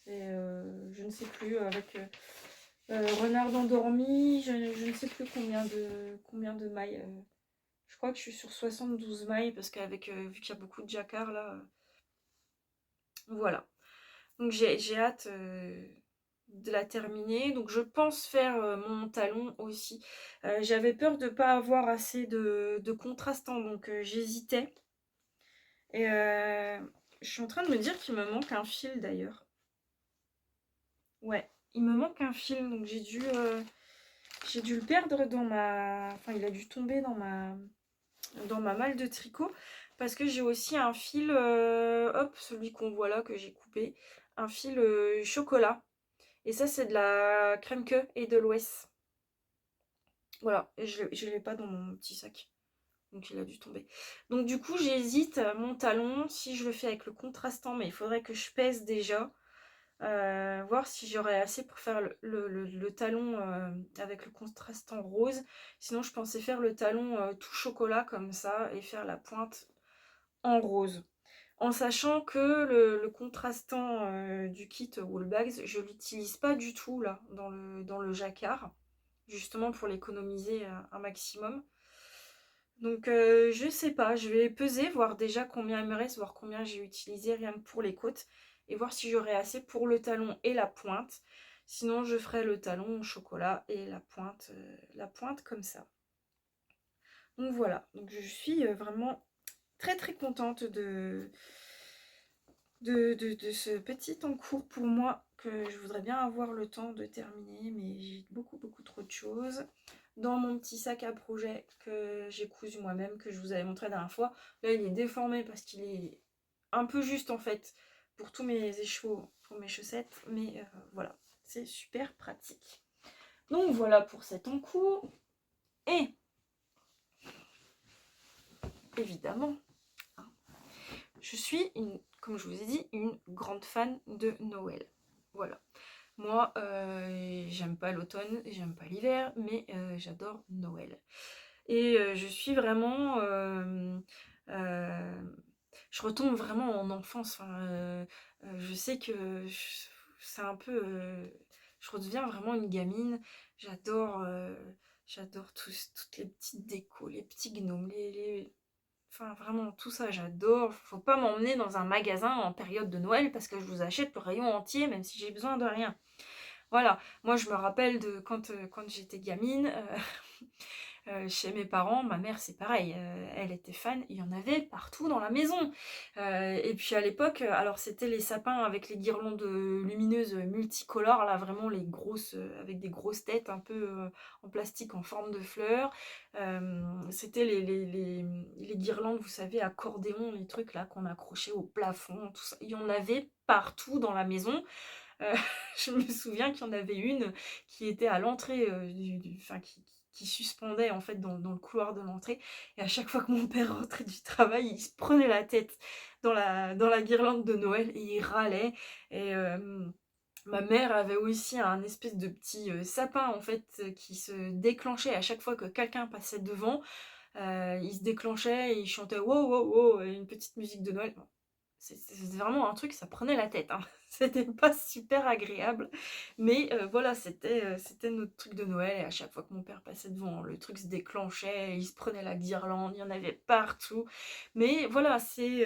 Je ne sais plus, avec renard endormi, je ne sais plus combien de mailles. Je crois que je suis sur 72 mailles parce qu'avec vu qu'il y a beaucoup de jacquard là. Voilà. Donc j'ai hâte de la terminer. Donc je pense faire mon talon aussi. J'avais peur de ne pas avoir assez de contrastant, donc j'hésitais. Et je suis en train de me dire qu'il me manque un fil d'ailleurs. Ouais, il me manque un fil, donc j'ai dû le perdre dans ma... Enfin, il a dû tomber dans ma malle de tricot. Parce que j'ai aussi un fil, hop, celui qu'on voit là, que j'ai coupé. Un fil chocolat. Et ça, c'est de la crème queue et de l'Ouest. Voilà, et je ne l'ai pas dans mon petit sac. Donc il a dû tomber. Donc du coup, j'hésite, mon talon, si je le fais avec le contrastant, mais il faudrait que je pèse déjà. Voir si j'aurais assez pour faire le talon avec le contrastant rose. Sinon, je pensais faire le talon tout chocolat comme ça et faire la pointe en rose. En sachant que le contrastant du kit Woolbags, je l'utilise pas du tout là dans le jacquard, justement pour l'économiser un maximum. Donc je sais pas, je vais peser, voir déjà combien il me reste, voir combien j'ai utilisé rien que pour les côtes, et voir si j'aurai assez pour le talon et la pointe. Sinon je ferai le talon au chocolat et la pointe comme ça. Donc voilà, donc je suis vraiment très très contente de ce petit en cours pour moi, que je voudrais bien avoir le temps de terminer, mais j'ai beaucoup trop de choses dans mon petit sac à projet que j'ai cousu moi-même, que je vous avais montré la dernière fois. Là il est déformé parce qu'il est un peu juste en fait pour tous mes échos, pour mes chaussettes, mais voilà, c'est super pratique. Donc voilà pour cet encours. Et évidemment, hein, je suis, comme je vous ai dit, une grande fan de Noël. Voilà. Moi, j'aime pas l'automne, j'aime pas l'hiver, mais j'adore Noël. Et je suis vraiment... je retombe vraiment en enfance. Enfin, je sais que c'est un peu... je redeviens vraiment une gamine. J'adore toutes les petites décos, les petits gnomes, enfin, vraiment, tout ça, j'adore. Faut pas m'emmener dans un magasin en période de Noël parce que je vous achète le rayon entier, même si j'ai besoin de rien. Voilà, moi je me rappelle de quand j'étais gamine, chez mes parents, ma mère c'est pareil, elle était fan, il y en avait partout dans la maison. Et puis à l'époque, alors c'était les sapins avec les guirlandes lumineuses multicolores, là vraiment les grosses, avec des grosses têtes un peu en plastique en forme de fleurs. C'était les guirlandes, vous savez, accordéon, les trucs là qu'on accrochait au plafond, tout ça. Il y en avait partout dans la maison. Euh, je me souviens qu'il y en avait une qui était à l'entrée, enfin, qui suspendait en fait dans le couloir de l'entrée. Et à chaque fois que mon père rentrait du travail, il se prenait la tête dans la guirlande de Noël et il râlait. Et ma mère avait aussi un espèce de petit sapin en fait qui se déclenchait à chaque fois que quelqu'un passait devant. Il se déclenchait et il chantait wow wow wow, une petite musique de Noël. Bon, c'est vraiment un truc, ça prenait la tête, hein. C'était pas super agréable, mais voilà, c'était notre truc de Noël. Et à chaque fois que mon père passait devant, le truc se déclenchait, il se prenait la guirlande, il y en avait partout. Mais voilà, c'est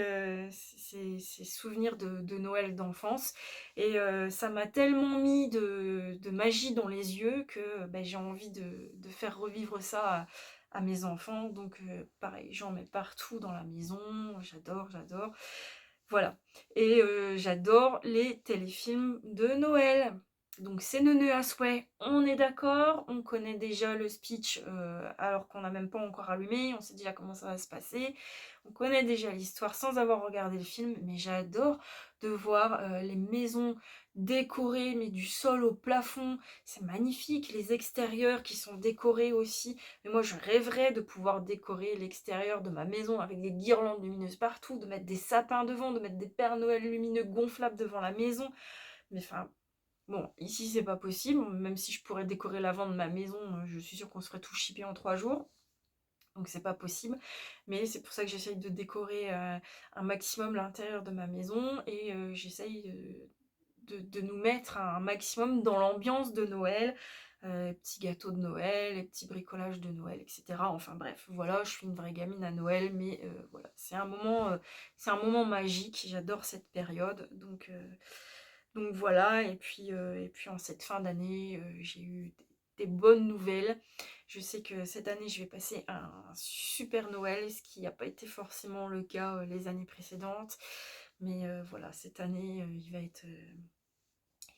souvenirs de Noël d'enfance. Et ça m'a tellement mis de magie dans les yeux que ben, j'ai envie de faire revivre ça à mes enfants. Donc pareil, j'en mets partout dans la maison, j'adore. Voilà. Et j'adore les téléfilms de Noël. Donc c'est neuneu à souhait, on est d'accord, on connaît déjà le speech alors qu'on n'a même pas encore allumé, on sait déjà comment ça va se passer, on connaît déjà l'histoire sans avoir regardé le film, mais j'adore de voir les maisons décorées, mais du sol au plafond, c'est magnifique, les extérieurs qui sont décorés aussi, mais moi je rêverais de pouvoir décorer l'extérieur de ma maison avec des guirlandes lumineuses partout, de mettre des sapins devant, de mettre des Pères Noël lumineux gonflables devant la maison, mais enfin... Bon, ici c'est pas possible, même si je pourrais décorer l'avant de ma maison, je suis sûre qu'on serait tout chippé en 3 jours. Donc c'est pas possible. Mais c'est pour ça que j'essaye de décorer un maximum l'intérieur de ma maison. Et j'essaye de nous mettre un maximum dans l'ambiance de Noël. Petits gâteaux de Noël, petits bricolages de Noël, etc. Enfin bref, voilà, je suis une vraie gamine à Noël. Mais voilà, c'est un moment magique. J'adore cette période. Donc voilà, et puis en cette fin d'année, j'ai eu des bonnes nouvelles. Je sais que cette année, je vais passer un super Noël, ce qui n'a pas été forcément le cas les années précédentes. Mais voilà, cette année, il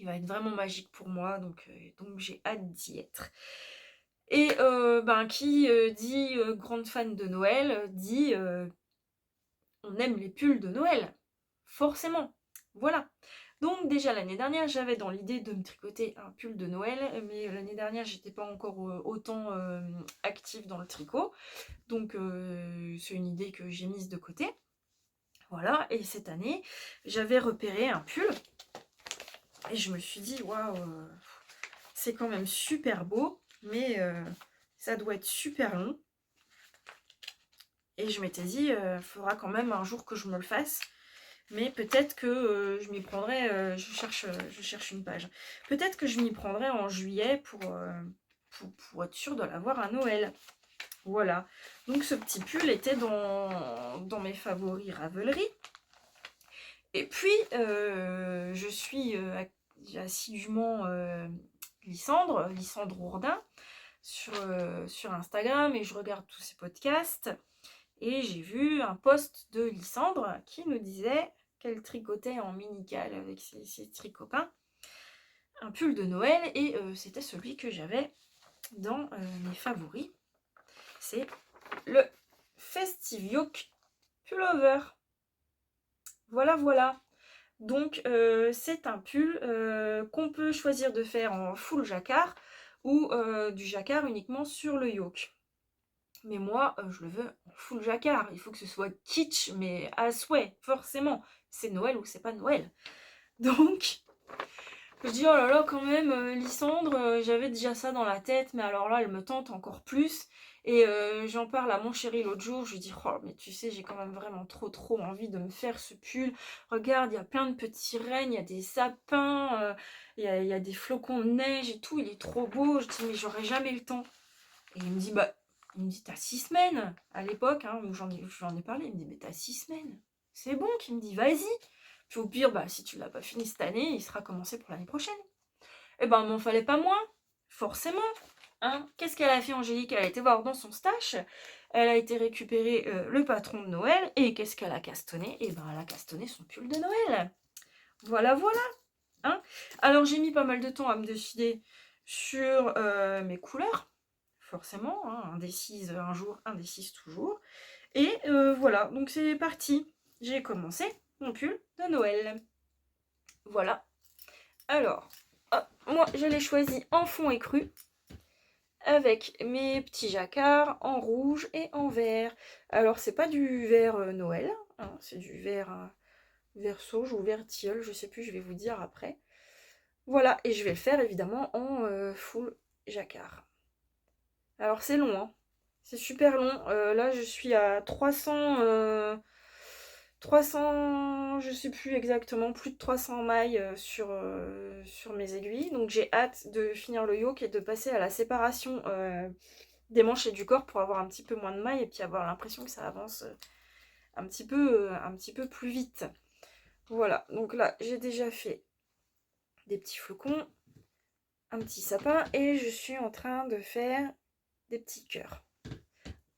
va être vraiment magique pour moi, donc j'ai hâte d'y être. Et ben, qui dit grande fan de Noël, dit on aime les pulls de Noël, forcément. Voilà. Donc déjà l'année dernière, j'avais dans l'idée de me tricoter un pull de Noël, mais l'année dernière, j'étais pas encore autant active dans le tricot. Donc c'est une idée que j'ai mise de côté. Voilà, et cette année, j'avais repéré un pull et je me suis dit waouh, c'est quand même super beau, mais ça doit être super long. Et je m'étais dit, il faudra quand même un jour que je me le fasse. Mais peut-être que je m'y prendrai, je cherche une page. Peut-être que je m'y prendrai en juillet pour être sûre de l'avoir à Noël. Voilà. Donc ce petit pull était dans mes favoris Ravelry. Et puis, je suis assidûment Lysandre Ourdin sur Instagram et je regarde tous ses podcasts. Et j'ai vu un post de Lysandre qui nous disait qu'elle tricotait en mini-cale avec ses tricopains un pull de Noël et c'était celui que j'avais dans mes favoris. C'est le Festive Yoke Pullover. Voilà. Donc c'est un pull qu'on peut choisir de faire en full jacquard ou du jacquard uniquement sur le yoke. Mais moi, je le veux en full jacquard. Il faut que ce soit kitsch, mais à souhait, forcément. C'est Noël ou c'est pas Noël. Donc, je dis, oh là là, quand même, Lysandre, j'avais déjà ça dans la tête, mais alors là, elle me tente encore plus. Et j'en parle à mon chéri l'autre jour, je lui dis, oh, mais tu sais, j'ai quand même vraiment trop envie de me faire ce pull. Regarde, il y a plein de petits rennes, il y a des sapins, il y a des flocons de neige et tout, il est trop beau. Je dis, mais j'aurai jamais le temps. Et il me dit, t'as 6 semaines. À l'époque, hein, où j'en ai parlé, il me dit, mais t'as 6 semaines. C'est bon, qu'il me dit, vas-y. Puis au pire, si tu l'as pas fini cette année, il sera commencé pour l'année prochaine. Eh ben, il m'en fallait pas moins, forcément. Hein. Qu'est-ce qu'elle a fait, Angélique? Elle a été voir dans son stash, elle a été récupérer le patron de Noël, et qu'est-ce qu'elle a castonné? Eh ben, elle a castonné son pull de Noël. Voilà. Hein. Alors, j'ai mis pas mal de temps à me décider sur mes couleurs, forcément, hein, indécise un jour, indécise toujours. Et voilà, donc c'est parti. J'ai commencé mon pull de Noël. Voilà. Alors, moi je l'ai choisi en fond écru avec mes petits jacquards en rouge et en vert. Alors c'est pas du vert Noël, hein, c'est du vert sauge ou vert tilleul, je sais plus, je vais vous dire après. Voilà, et je vais le faire évidemment en full jacquard. Alors c'est long, hein. C'est super long. Là je suis à 300, je sais plus exactement, plus de 300 mailles sur mes aiguilles. Donc j'ai hâte de finir le yoke et de passer à la séparation des manches et du corps pour avoir un petit peu moins de mailles et puis avoir l'impression que ça avance un petit peu plus vite. Voilà, donc là j'ai déjà fait des petits flocons, un petit sapin et je suis en train de faire des petits cœurs.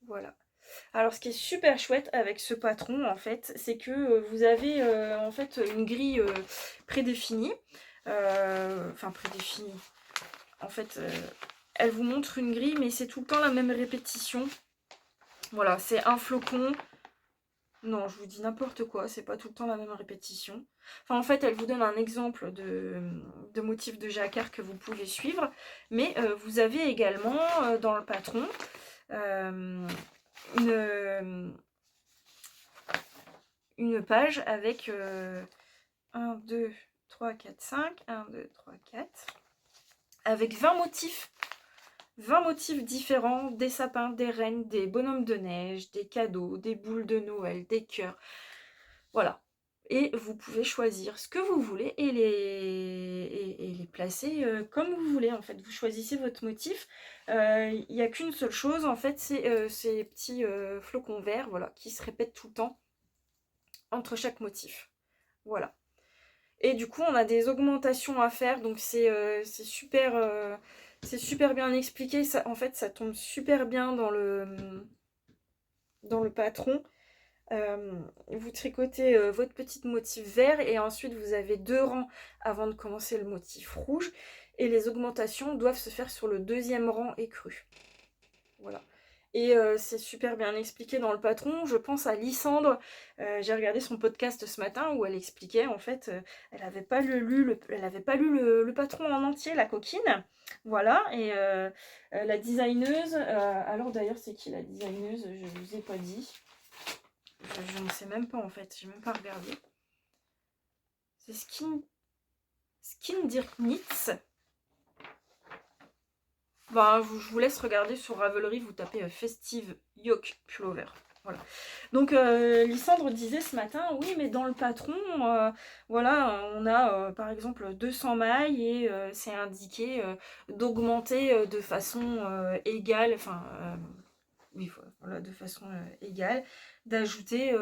Voilà. Alors ce qui est super chouette avec ce patron en fait, c'est que vous avez en fait une grille prédéfinie. Enfin prédéfinie. En fait, elle vous montre une grille, mais c'est tout le temps la même répétition. Voilà, c'est un flocon. Non, je vous dis n'importe quoi, c'est pas tout le temps la même répétition. Enfin, en fait, elle vous donne un exemple de motif de jacquard que vous pouvez suivre. Mais vous avez également dans le patron une page avec 1, 2, 3, 4, 5, 1, 2, 3, 4, avec 20 motifs. 20 motifs différents, des sapins, des rennes, des bonhommes de neige, des cadeaux, des boules de Noël, des cœurs. Voilà. Et vous pouvez choisir ce que vous voulez et les placer comme vous voulez. En fait, vous choisissez votre motif. Il n'y a qu'une seule chose, en fait, c'est ces petits flocons verts, voilà, qui se répètent tout le temps entre chaque motif. Voilà. Et du coup, on a des augmentations à faire, donc c'est super bien expliqué. Ça, en fait, ça tombe super bien dans le patron. Vous tricotez votre petit motif vert et ensuite vous avez 2 rangs avant de commencer le motif rouge. Et les augmentations doivent se faire sur le 2e rang écru. Voilà. Et c'est super bien expliqué dans le patron. Je pense à Lysandre. J'ai regardé son podcast ce matin où elle expliquait, en fait, elle n'avait pas lu le patron en entier, la coquine. Voilà, et la designeuse, alors d'ailleurs c'est qui la designeuse? Je ne vous ai pas dit. Je ne sais même pas en fait, j'ai même pas regardé. C'est Skin Dirk Knits. Je vous laisse regarder sur Ravelry, vous tapez Festive Yoke Pullover. Voilà. Donc Lysandre disait ce matin, oui mais dans le patron, voilà, on a par exemple 200 mailles et c'est indiqué d'augmenter de façon égale, enfin oui voilà, de façon égale, d'ajouter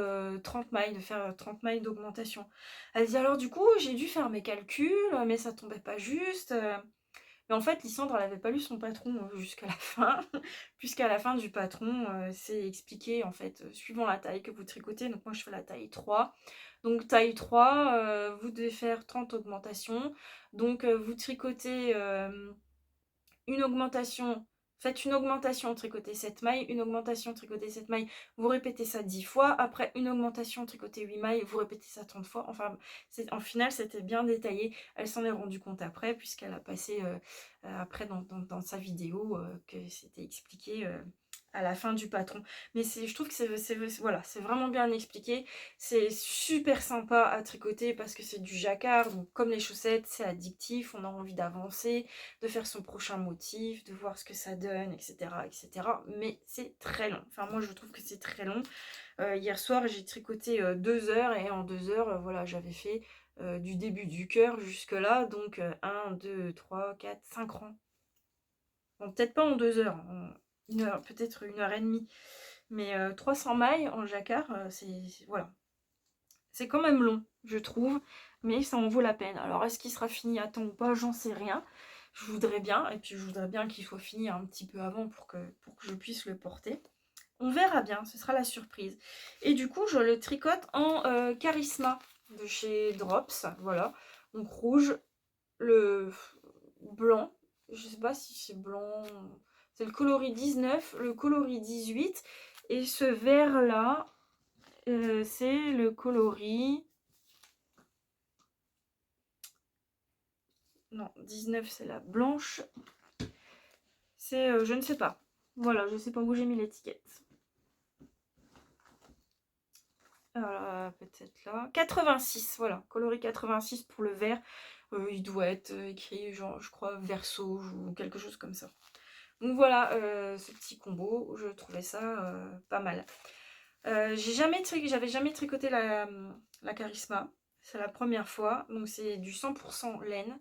30 mailles, de faire 30 mailles d'augmentation. Elle dit alors du coup j'ai dû faire mes calculs, mais ça tombait pas juste. Mais en fait, Lysandre, elle n'avait pas lu son patron jusqu'à la fin, puisqu'à la fin du patron, c'est expliqué, en fait, suivant la taille que vous tricotez. Donc moi, je fais la taille 3. Donc taille 3, vous devez faire 30 augmentations. Donc vous tricotez une augmentation faites une augmentation, tricotez 7 mailles, une augmentation, tricotez 7 mailles, vous répétez ça 10 fois, après une augmentation, tricotez 8 mailles, vous répétez ça 30 fois, enfin, en final, c'était bien détaillé, elle s'en est rendue compte après, puisqu'elle a passé après dans sa vidéo que c'était expliqué à la fin du patron. Mais je trouve que voilà, c'est vraiment bien expliqué, c'est super sympa à tricoter parce que c'est du jacquard, donc comme les chaussettes, c'est addictif, on a envie d'avancer, de faire son prochain motif, de voir ce que ça donne, etc. etc. Mais c'est très long. Enfin, moi, je trouve que c'est très long. Hier soir, j'ai tricoté 2 heures et en 2 heures, voilà, j'avais fait du début du cœur jusque-là. Donc, 1, 2, 3, 4, 5 rangs. Bon, peut-être pas en 2 heures, en 1 heure, peut-être 1 heure et demie. Mais 300 mailles en jacquard, voilà. C'est quand même long, je trouve, mais ça en vaut la peine. Alors, est-ce qu'il sera fini à temps ou pas? J'en sais rien. Je voudrais bien, et puis je voudrais bien qu'il soit fini un petit peu avant pour que je puisse le porter. On verra bien, ce sera la surprise. Et du coup, je le tricote en Charisma de chez Drops, voilà. Donc rouge, le blanc, je sais pas si c'est blanc, c'est le coloris 19, le coloris 18, et ce vert là, c'est le coloris... Non, 19 c'est la blanche. C'est, je ne sais pas. Voilà, je sais pas où j'ai mis l'étiquette. Peut-être là. 86, voilà. Coloris 86 pour le vert. Il doit être écrit, genre, je crois, verso ou quelque chose comme ça. Donc voilà, ce petit combo, je trouvais ça pas mal. J'avais jamais tricoté la Charisma. C'est la première fois. Donc c'est du 100% laine.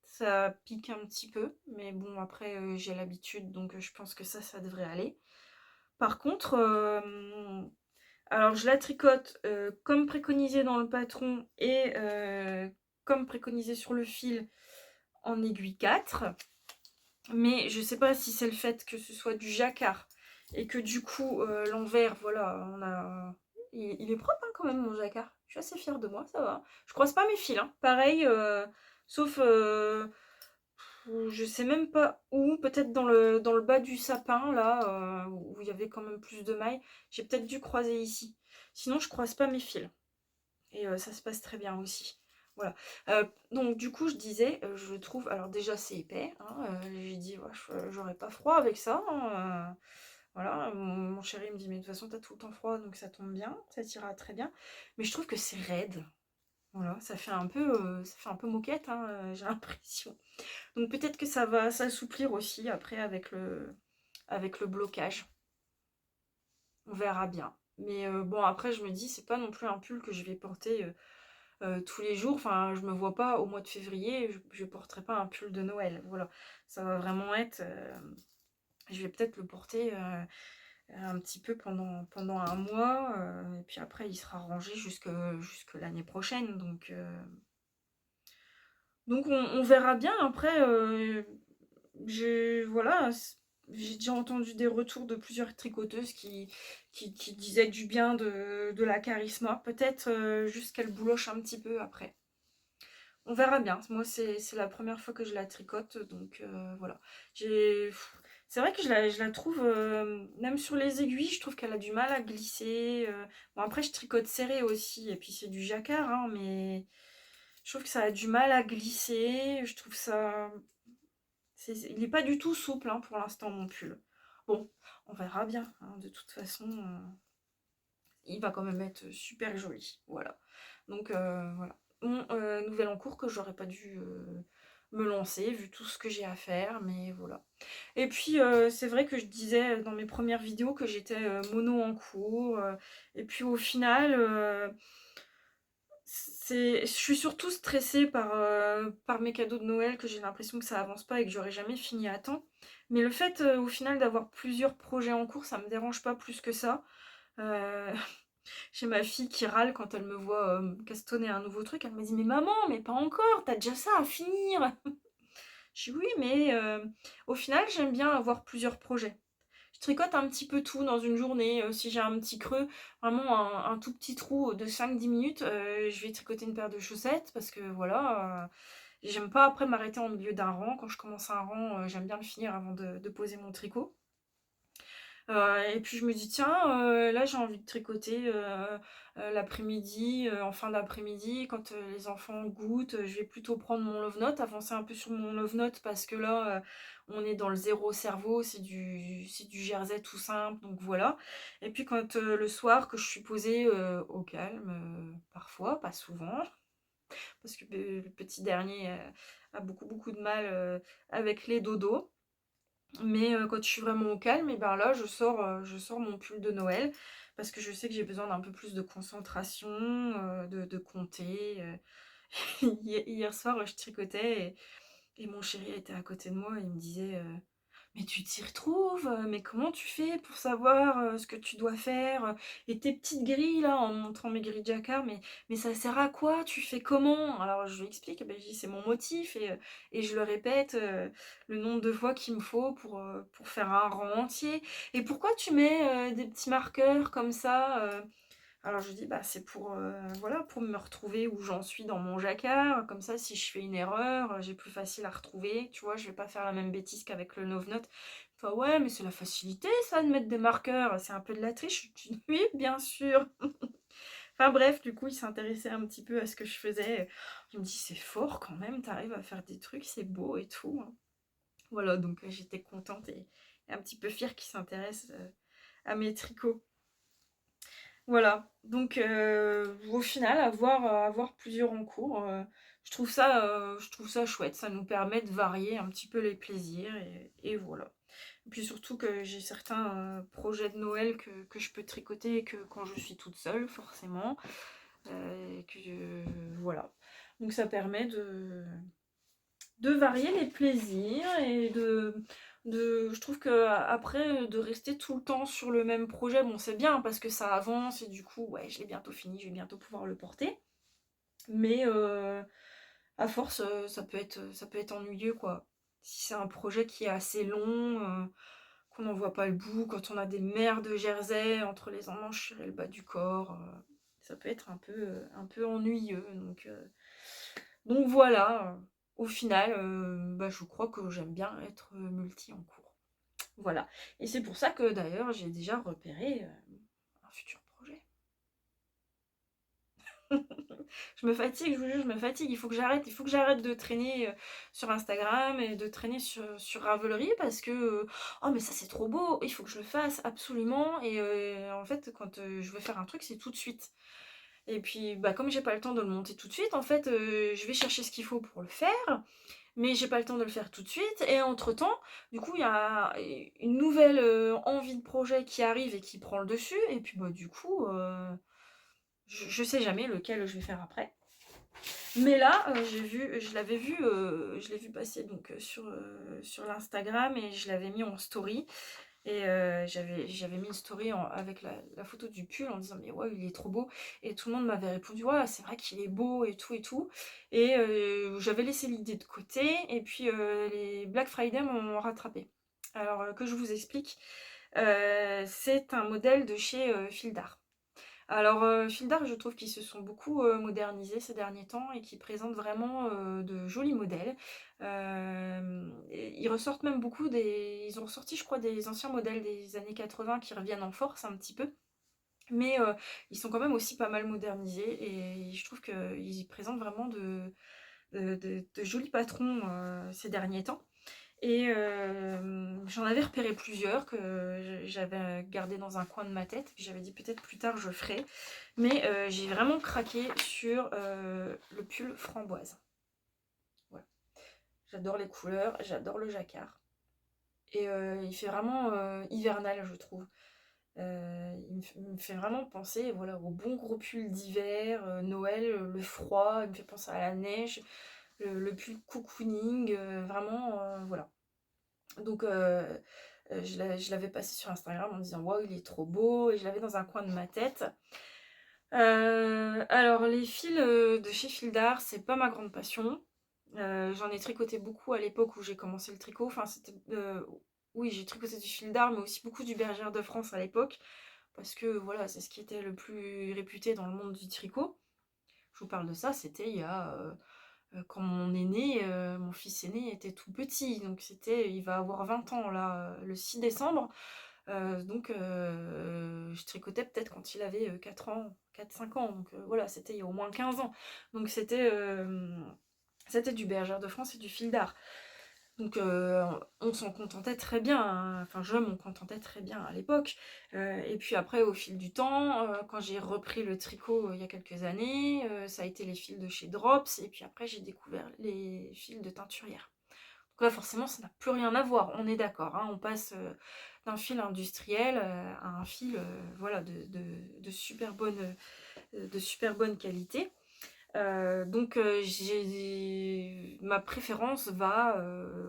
Ça pique un petit peu. Mais bon, après, j'ai l'habitude. Donc je pense que ça devrait aller. Par contre, alors je la tricote comme préconisé dans le patron et comme préconisé sur le fil en aiguille 4. Mais je sais pas si c'est le fait que ce soit du jacquard et que du coup l'envers, voilà, il est propre hein, quand même mon jacquard. Je suis assez fière de moi, ça va. Je croise pas mes fils, hein. Pareil, sauf je sais même pas où, peut-être dans le bas du sapin là, où il y avait quand même plus de mailles. J'ai peut-être dû croiser ici. Sinon je croise pas mes fils. Et ça se passe très bien aussi. Voilà. Donc du coup je disais, je trouve, alors déjà c'est épais, hein, j'ai dit ouais, j'aurais pas froid avec ça, hein, voilà, mon chéri me dit mais de toute façon t'as tout le temps froid donc ça tombe bien, ça t'ira très bien. Mais je trouve que c'est raide, voilà, ça fait un peu moquette, hein, j'ai l'impression. Donc peut-être que ça va s'assouplir aussi après avec le blocage. On verra bien. Mais bon après je me dis c'est pas non plus un pull que je vais porter tous les jours, enfin je me vois pas au mois de février, je porterai pas un pull de Noël, voilà, ça va vraiment être, je vais peut-être le porter un petit peu pendant un mois, et puis après il sera rangé jusque l'année prochaine, donc on verra bien, après voilà, j'ai déjà entendu des retours de plusieurs tricoteuses qui disaient du bien de la Charisma, peut-être juste qu'elle bouloche un petit peu après. On verra bien. Moi, c'est la première fois que je la tricote, donc voilà. C'est vrai que je la trouve, même sur les aiguilles, je trouve qu'elle a du mal à glisser. Bon, après, je tricote serré aussi, et puis c'est du jacquard, hein, mais je trouve que ça a du mal à glisser. Je trouve ça... il n'est pas du tout souple hein, pour l'instant, mon pull. Bon, on verra bien. Hein, de toute façon, il va quand même être super joli. Voilà. Donc, voilà. Mon nouvel en cours que j'aurais pas dû me lancer vu tout ce que j'ai à faire, mais voilà. Et puis c'est vrai que je disais dans mes premières vidéos que j'étais mono en cours, et puis au final je suis surtout stressée par mes cadeaux de Noël, que j'ai l'impression que ça avance pas et que j'aurai jamais fini à temps. Mais le fait au final d'avoir plusieurs projets en cours, ça me dérange pas plus que ça. J'ai ma fille qui râle quand elle me voit castonner un nouveau truc. Elle me dit mais maman, mais pas encore, t'as déjà ça à finir. Je dis oui, mais au final j'aime bien avoir plusieurs projets. Je tricote un petit peu tout dans une journée. Si j'ai un petit creux, vraiment un tout petit trou de 5-10 minutes, je vais tricoter une paire de chaussettes parce que voilà, J'aime pas après m'arrêter en milieu d'un rang. Quand je commence un rang, j'aime bien le finir avant de poser mon tricot. Et puis je me dis: «Tiens, là j'ai envie de tricoter, l'après-midi, en fin d'après-midi quand, les enfants goûtent, je vais plutôt prendre mon love note, avancer un peu sur mon love note parce que là, on est dans le zéro cerveau, c'est du jersey tout simple, donc voilà. Et puis quand, le soir que je suis posée, au calme, parfois, pas souvent, parce que le petit dernier, a beaucoup, beaucoup de mal, avec les dodos. Mais quand je suis vraiment au calme et ben là je sors mon pull de Noël parce que je sais que j'ai besoin d'un peu plus de concentration, de compter, Hier soir, je tricotais et mon chéri était à côté de moi et il me disait, «Mais tu t'y retrouves? Mais comment tu fais pour savoir, ce que tu dois faire, et tes petites grilles là?» en me montrant mes grilles jacquard, «Mais ça sert à quoi? Tu fais comment?» Alors je lui explique, ben je dis: «C'est mon motif» et je le répète, le nombre de fois qu'il me faut pour faire un rang entier. «Et pourquoi tu mets, des petits marqueurs comme ça?» Alors je lui dis: «Bah, c'est pour, voilà, pour me retrouver où j'en suis dans mon jacquard. Comme ça, si je fais une erreur, j'ai plus facile à retrouver, tu vois? Je vais pas faire la même bêtise qu'avec le Love Note». Il fait: «Ouais, mais c'est la facilité ça de mettre des marqueurs, c'est un peu de la triche». Je dis: «Oui, bien sûr». Enfin bref, du coup, il s'intéressait un petit peu à ce que je faisais. Il me dit: «C'est fort quand même, tu arrives à faire des trucs, c'est beau et tout, hein». Voilà, donc j'étais contente et un petit peu fière qu'il s'intéresse, à mes tricots. Voilà, donc au final avoir plusieurs en cours, je trouve ça chouette. Ça nous permet de varier un petit peu les plaisirs et voilà. Et puis surtout que j'ai certains, projets de Noël que je peux tricoter que quand je suis toute seule forcément, et que voilà. Donc ça permet de varier les plaisirs et je trouve que après de rester tout le temps sur le même projet, bon c'est bien parce que ça avance et du coup ouais je l'ai bientôt fini, je vais bientôt pouvoir le porter. Mais à force, ça peut être ennuyeux quoi. Si c'est un projet qui est assez long, qu'on n'en voit pas le bout, quand on a des mers de jersey entre les emmanchures et le bas du corps, ça peut être un peu ennuyeux. Donc voilà, au final, bah, je crois que j'aime bien être, multi en cours. Voilà, et c'est pour ça que d'ailleurs j'ai déjà repéré, un futur projet. Je me fatigue, je vous jure, je me fatigue. Il faut que j'arrête de traîner, sur Instagram et de traîner sur Ravelry parce que, «Oh mais ça c'est trop beau, il faut que je le fasse absolument», et en fait quand, je veux faire un truc, c'est tout de suite. Et puis, bah, comme j'ai pas le temps de le monter tout de suite, en fait, je vais chercher ce qu'il faut pour le faire, mais j'ai pas le temps de le faire tout de suite et entre-temps, du coup, il y a une nouvelle, envie de projet qui arrive et qui prend le dessus et puis, bah, du coup, je sais jamais lequel je vais faire après. Mais là, je l'ai vu passer donc, sur l'Instagram et je l'avais mis en story. Et j'avais mis une story avec la photo du pull en disant: «Mais ouais, il est trop beau», et tout le monde m'avait répondu: «Ouais, c'est vrai qu'il est beau et tout et tout», et j'avais laissé l'idée de côté et puis, les Black Friday m'ont rattrapée. Alors, que je vous explique, c'est un modèle de chez, Fil d'Art. Alors, Fil d'Art, je trouve qu'ils se sont beaucoup, modernisés ces derniers temps et qu'ils présentent vraiment, de jolis modèles. Et ils ressortent même beaucoup ils ont ressorti, je crois, des anciens modèles des années 80 qui reviennent en force un petit peu. Mais, ils sont quand même aussi pas mal modernisés et je trouve qu'ils y présentent vraiment de jolis patrons, ces derniers temps. Et j'en avais repéré plusieurs que j'avais gardé dans un coin de ma tête, puis j'avais dit peut-être plus tard je ferai. Mais j'ai vraiment craqué sur le pull framboise. Voilà. J'adore les couleurs, j'adore le jacquard. Et il fait vraiment hivernal, je trouve. Il me fait vraiment penser, voilà, au bon gros pull d'hiver, Noël, le froid, il me fait penser à la neige, le pull cocooning, vraiment, voilà. Donc je l'avais passé sur Instagram en disant: «Waouh, il est trop beau», et je l'avais dans un coin de ma tête. Alors les fils, de chez Fil d'Art, c'est pas ma grande passion. J'en ai tricoté beaucoup à l'époque où j'ai commencé le tricot. Enfin c'était, oui, j'ai tricoté du Fil d'Art, mais aussi beaucoup du Bergère de France à l'époque, parce que voilà, c'est ce qui était le plus réputé dans le monde du tricot. Je vous parle de ça, c'était il y a, quand mon aîné, mon fils aîné était tout petit, donc il va avoir 20 ans là, le 6 décembre. Donc je tricotais peut-être quand il avait 4 ans, 4-5 ans, donc voilà, c'était il y a au moins 15 ans. Donc c'était du Bergère de France et du fil d'art. Donc on s'en contentait très bien, hein. Enfin je m'en contentais très bien à l'époque. Et puis après au fil du temps, quand j'ai repris le tricot il y a quelques années, ça a été les fils de chez Drops, et puis après j'ai découvert les fils de teinturière. Donc là forcément ça n'a plus rien à voir, on est d'accord, hein. On passe d'un fil industriel à un fil voilà, de super bonne qualité. Donc ma préférence va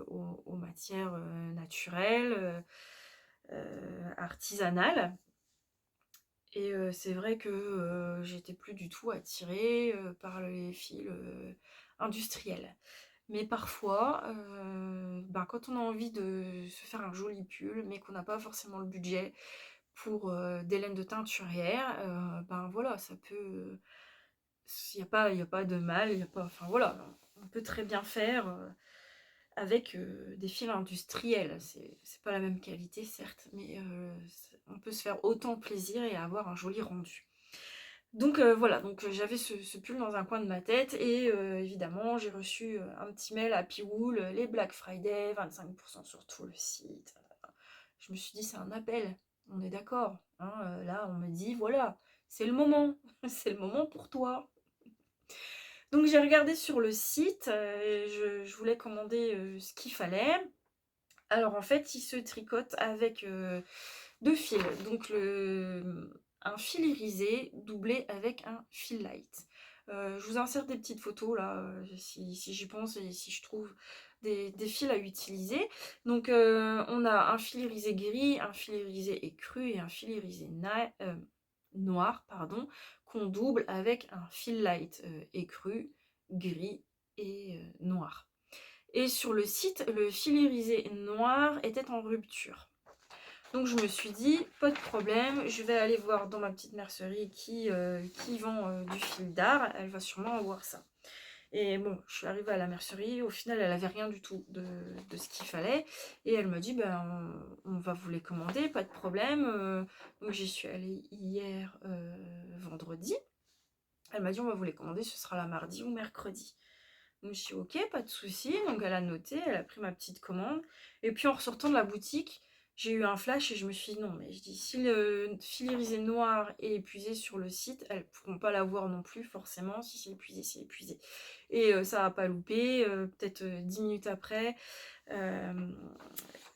aux matières naturelles, artisanales. Et c'est vrai que j'étais plus du tout attirée par les fils industriels. Mais parfois, ben, quand on a envie de se faire un joli pull, mais qu'on n'a pas forcément le budget pour des laines de teinturière, ben voilà, ça peut, il y a pas de mal, il y a pas, enfin voilà, on peut très bien faire avec des fils industriels. C'est pas la même qualité certes, mais on peut se faire autant plaisir et avoir un joli rendu. Donc voilà, donc j'avais ce pull dans un coin de ma tête, et évidemment j'ai reçu un petit mail Happy Wool, les Black Friday, 25% sur tout le site. Je me suis dit c'est un appel, on est d'accord, hein, là on me dit voilà, c'est le moment, c'est le moment pour toi. Donc j'ai regardé sur le site, je voulais commander ce qu'il fallait. Alors en fait il se tricote avec 2 fils, donc un fil irisé doublé avec un fil light. Je vous insère des petites photos là, si j'y pense et si je trouve des fils à utiliser. Donc on a un fil irisé gris, un fil irisé écru et un fil irisé noir, pardon, qu'on double avec un fil light écru, gris et noir. Et sur le site, le fil irisé noir était en rupture. Donc je me suis dit, pas de problème, je vais aller voir dans ma petite mercerie qui vend du fil d'art, elle va sûrement avoir ça. Et bon, je suis arrivée à la mercerie, au final elle avait rien du tout de ce qu'il fallait, et elle m'a dit, ben on va vous les commander, pas de problème. Donc j'y suis allée hier vendredi, elle m'a dit on va vous les commander, ce sera la mardi ou mercredi. Donc je suis ok, pas de souci. Donc elle a noté, elle a pris ma petite commande. Et puis en ressortant de la boutique, j'ai eu un flash et je me suis dit non, mais je dis si le fil irisé noir est épuisé sur le site, elles pourront pas l'avoir non plus forcément. Si c'est épuisé, c'est épuisé. Et ça va pas louper. Peut-être 10 minutes après,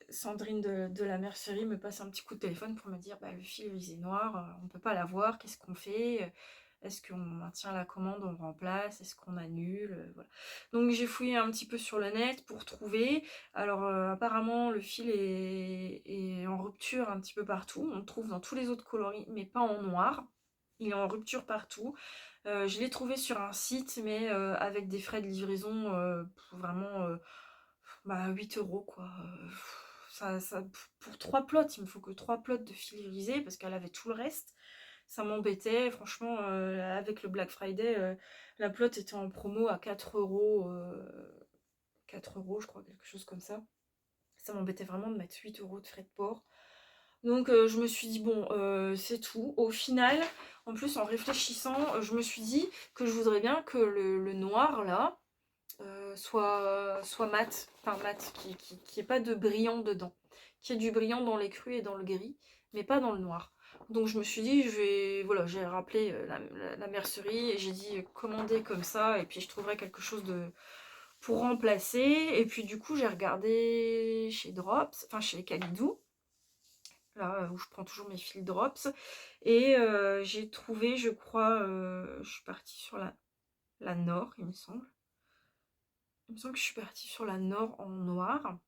Sandrine de la mercerie me passe un petit coup de téléphone pour me dire bah, le fil irisé noir, on peut pas l'avoir, qu'est-ce qu'on fait? Est-ce qu'on maintient la commande, on remplace? Est-ce qu'on annule? Voilà. Donc j'ai fouillé un petit peu sur le net pour trouver. Alors apparemment le fil est en rupture un petit peu partout. On le trouve dans tous les autres coloris, mais pas en noir. Il est en rupture partout. Je l'ai trouvé sur un site, mais avec des frais de livraison pour vraiment bah, 8 € quoi. Pour 3 plots, il me faut que 3 plots de fil irisé parce qu'elle avait tout le reste. Ça m'embêtait, franchement, avec le Black Friday, la plotte était en promo à 4 €, 4 € je crois, quelque chose comme ça. Ça m'embêtait vraiment de mettre 8 € de frais de port. Donc je me suis dit bon, c'est tout. Au final, en plus en réfléchissant, je me suis dit que je voudrais bien que le noir là soit mat, enfin mat, qui ait pas de brillant dedans, qui ait du brillant dans les crus et dans le gris, mais pas dans le noir. Donc je me suis dit, voilà, j'ai rappelé la mercerie et j'ai dit commander comme ça, et puis je trouverai quelque chose pour remplacer. Et puis du coup j'ai regardé chez Drops, enfin chez Kalidou, là où je prends toujours mes fils Drops, et j'ai trouvé, je crois, je suis partie sur la Nord, il me semble. Il me semble que je suis partie sur la Nord en noir.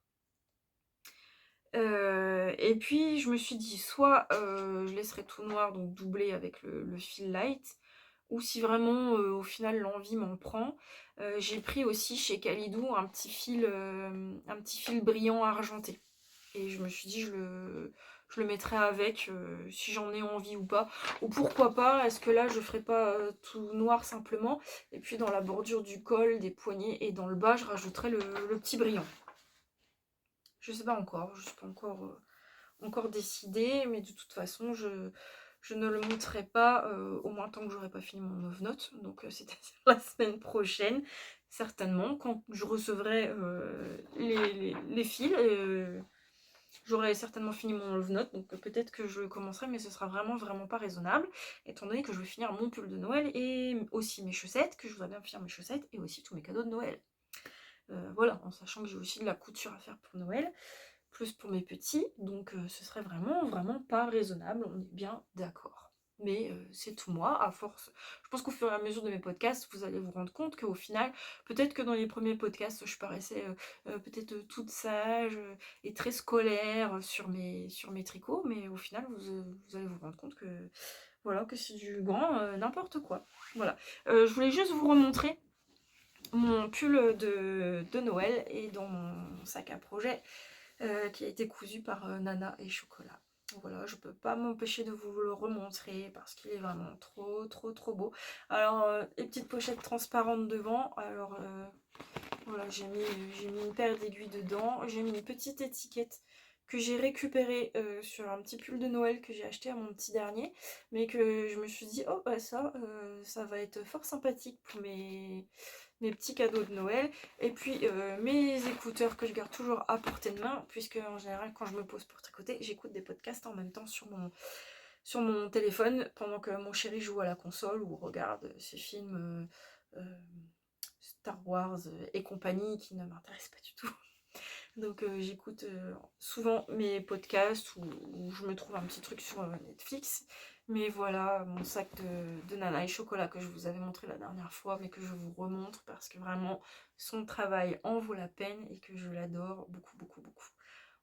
Et puis je me suis dit soit je laisserai tout noir, donc doublé avec le fil light, ou si vraiment au final l'envie m'en prend, j'ai pris aussi chez Kalidou un petit fil brillant argenté. Et je me suis dit je le mettrai avec si j'en ai envie ou pas. Ou pourquoi pas, est-ce que là je ferai pas tout noir simplement. Et puis dans la bordure du col, des poignets et dans le bas, je rajouterai le petit brillant. Je sais pas encore, je suis pas encore décidée, mais de toute façon, je ne le montrerai pas, au moins tant que j'aurai pas fini mon mauve note, donc c'est-à-dire la semaine prochaine, certainement, quand je recevrai les fils, j'aurai certainement fini mon mauve note, donc peut-être que je commencerai, mais ce sera vraiment, vraiment pas raisonnable, étant donné que je vais finir mon pull de Noël, et aussi mes chaussettes, que je voudrais bien finir mes chaussettes, et aussi tous mes cadeaux de Noël. Voilà, en sachant que j'ai aussi de la couture à faire pour Noël, plus pour mes petits, donc ce serait vraiment, vraiment pas raisonnable, on est bien d'accord. Mais c'est tout moi, à force. Je pense qu'au fur et à mesure de mes podcasts, vous allez vous rendre compte qu'au final, peut-être que dans les premiers podcasts, je paraissais peut-être toute sage et très scolaire sur mes tricots, mais au final, vous allez vous rendre compte que voilà, que c'est du grand n'importe quoi. Voilà. Je voulais juste vous remontrer mon pull de Noël et dans mon sac à projet qui a été cousu par Nana et Chocolat. Voilà, je peux pas m'empêcher de vous le remontrer parce qu'il est vraiment trop trop trop beau. Alors les petites pochettes transparentes devant, alors voilà, j'ai mis une paire d'aiguilles dedans, j'ai mis une petite étiquette que j'ai récupérée sur un petit pull de Noël que j'ai acheté à mon petit dernier, mais que je me suis dit, oh bah ça va être fort sympathique pour mes petits cadeaux de Noël. Et puis mes écouteurs que je garde toujours à portée de main, puisque en général quand je me pose pour tricoter, j'écoute des podcasts en même temps sur mon téléphone pendant que mon chéri joue à la console ou regarde ses films Star Wars et compagnie qui ne m'intéressent pas du tout. Donc j'écoute souvent mes podcasts ou je me trouve un petit truc sur Netflix. Mais voilà, mon sac de Nana et Chocolat que je vous avais montré la dernière fois, mais que je vous remontre parce que vraiment son travail en vaut la peine et que je l'adore beaucoup, beaucoup, beaucoup.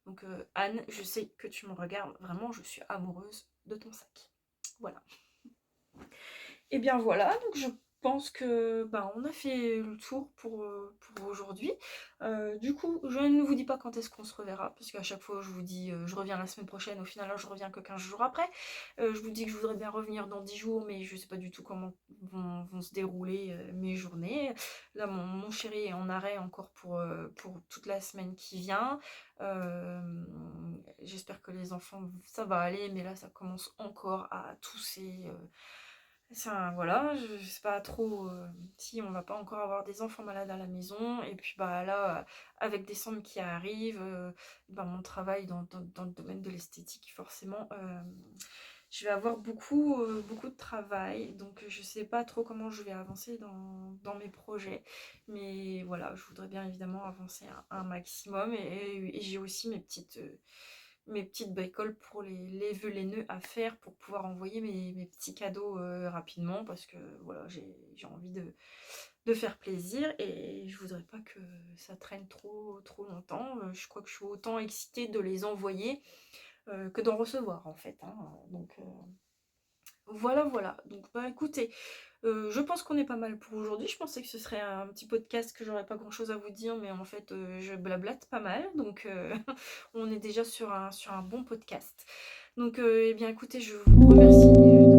Donc Anne, je sais que tu me regardes, vraiment je suis amoureuse de ton sac. Voilà. Et bien voilà, donc je pense que on a fait le tour pour aujourd'hui. Du coup, je ne vous dis pas quand est-ce qu'on se reverra, parce qu'à chaque fois je vous dis je reviens la semaine prochaine, au final là, je reviens que 15 jours après. Je vous dis que je voudrais bien revenir dans 10 jours, mais je sais pas du tout comment vont se dérouler mes journées. Là, mon chéri est en arrêt encore pour toute la semaine qui vient. J'espère que les enfants, ça va aller, mais là ça commence encore à tousser. Voilà, je sais pas trop si on va pas encore avoir des enfants malades à la maison. Et puis là, avec décembre qui arrive, mon travail dans le domaine de l'esthétique, forcément, je vais avoir beaucoup, beaucoup de travail. Donc je sais pas trop comment je vais avancer dans mes projets. Mais voilà, je voudrais bien évidemment avancer un maximum. Et j'ai aussi mes petites bricoles pour les vœux, les nœuds à faire pour pouvoir envoyer mes petits cadeaux rapidement parce que voilà, j'ai envie de faire plaisir et je voudrais pas que ça traîne trop longtemps. Je crois que je suis autant excitée de les envoyer que d'en recevoir en fait, hein. Donc voilà. Donc écoutez, je pense qu'on est pas mal pour aujourd'hui. Je pensais que ce serait un petit podcast que j'aurais pas grand chose à vous dire, mais en fait je blablate pas mal. Donc on est déjà sur un bon podcast. Donc eh bien écoutez, je vous remercie de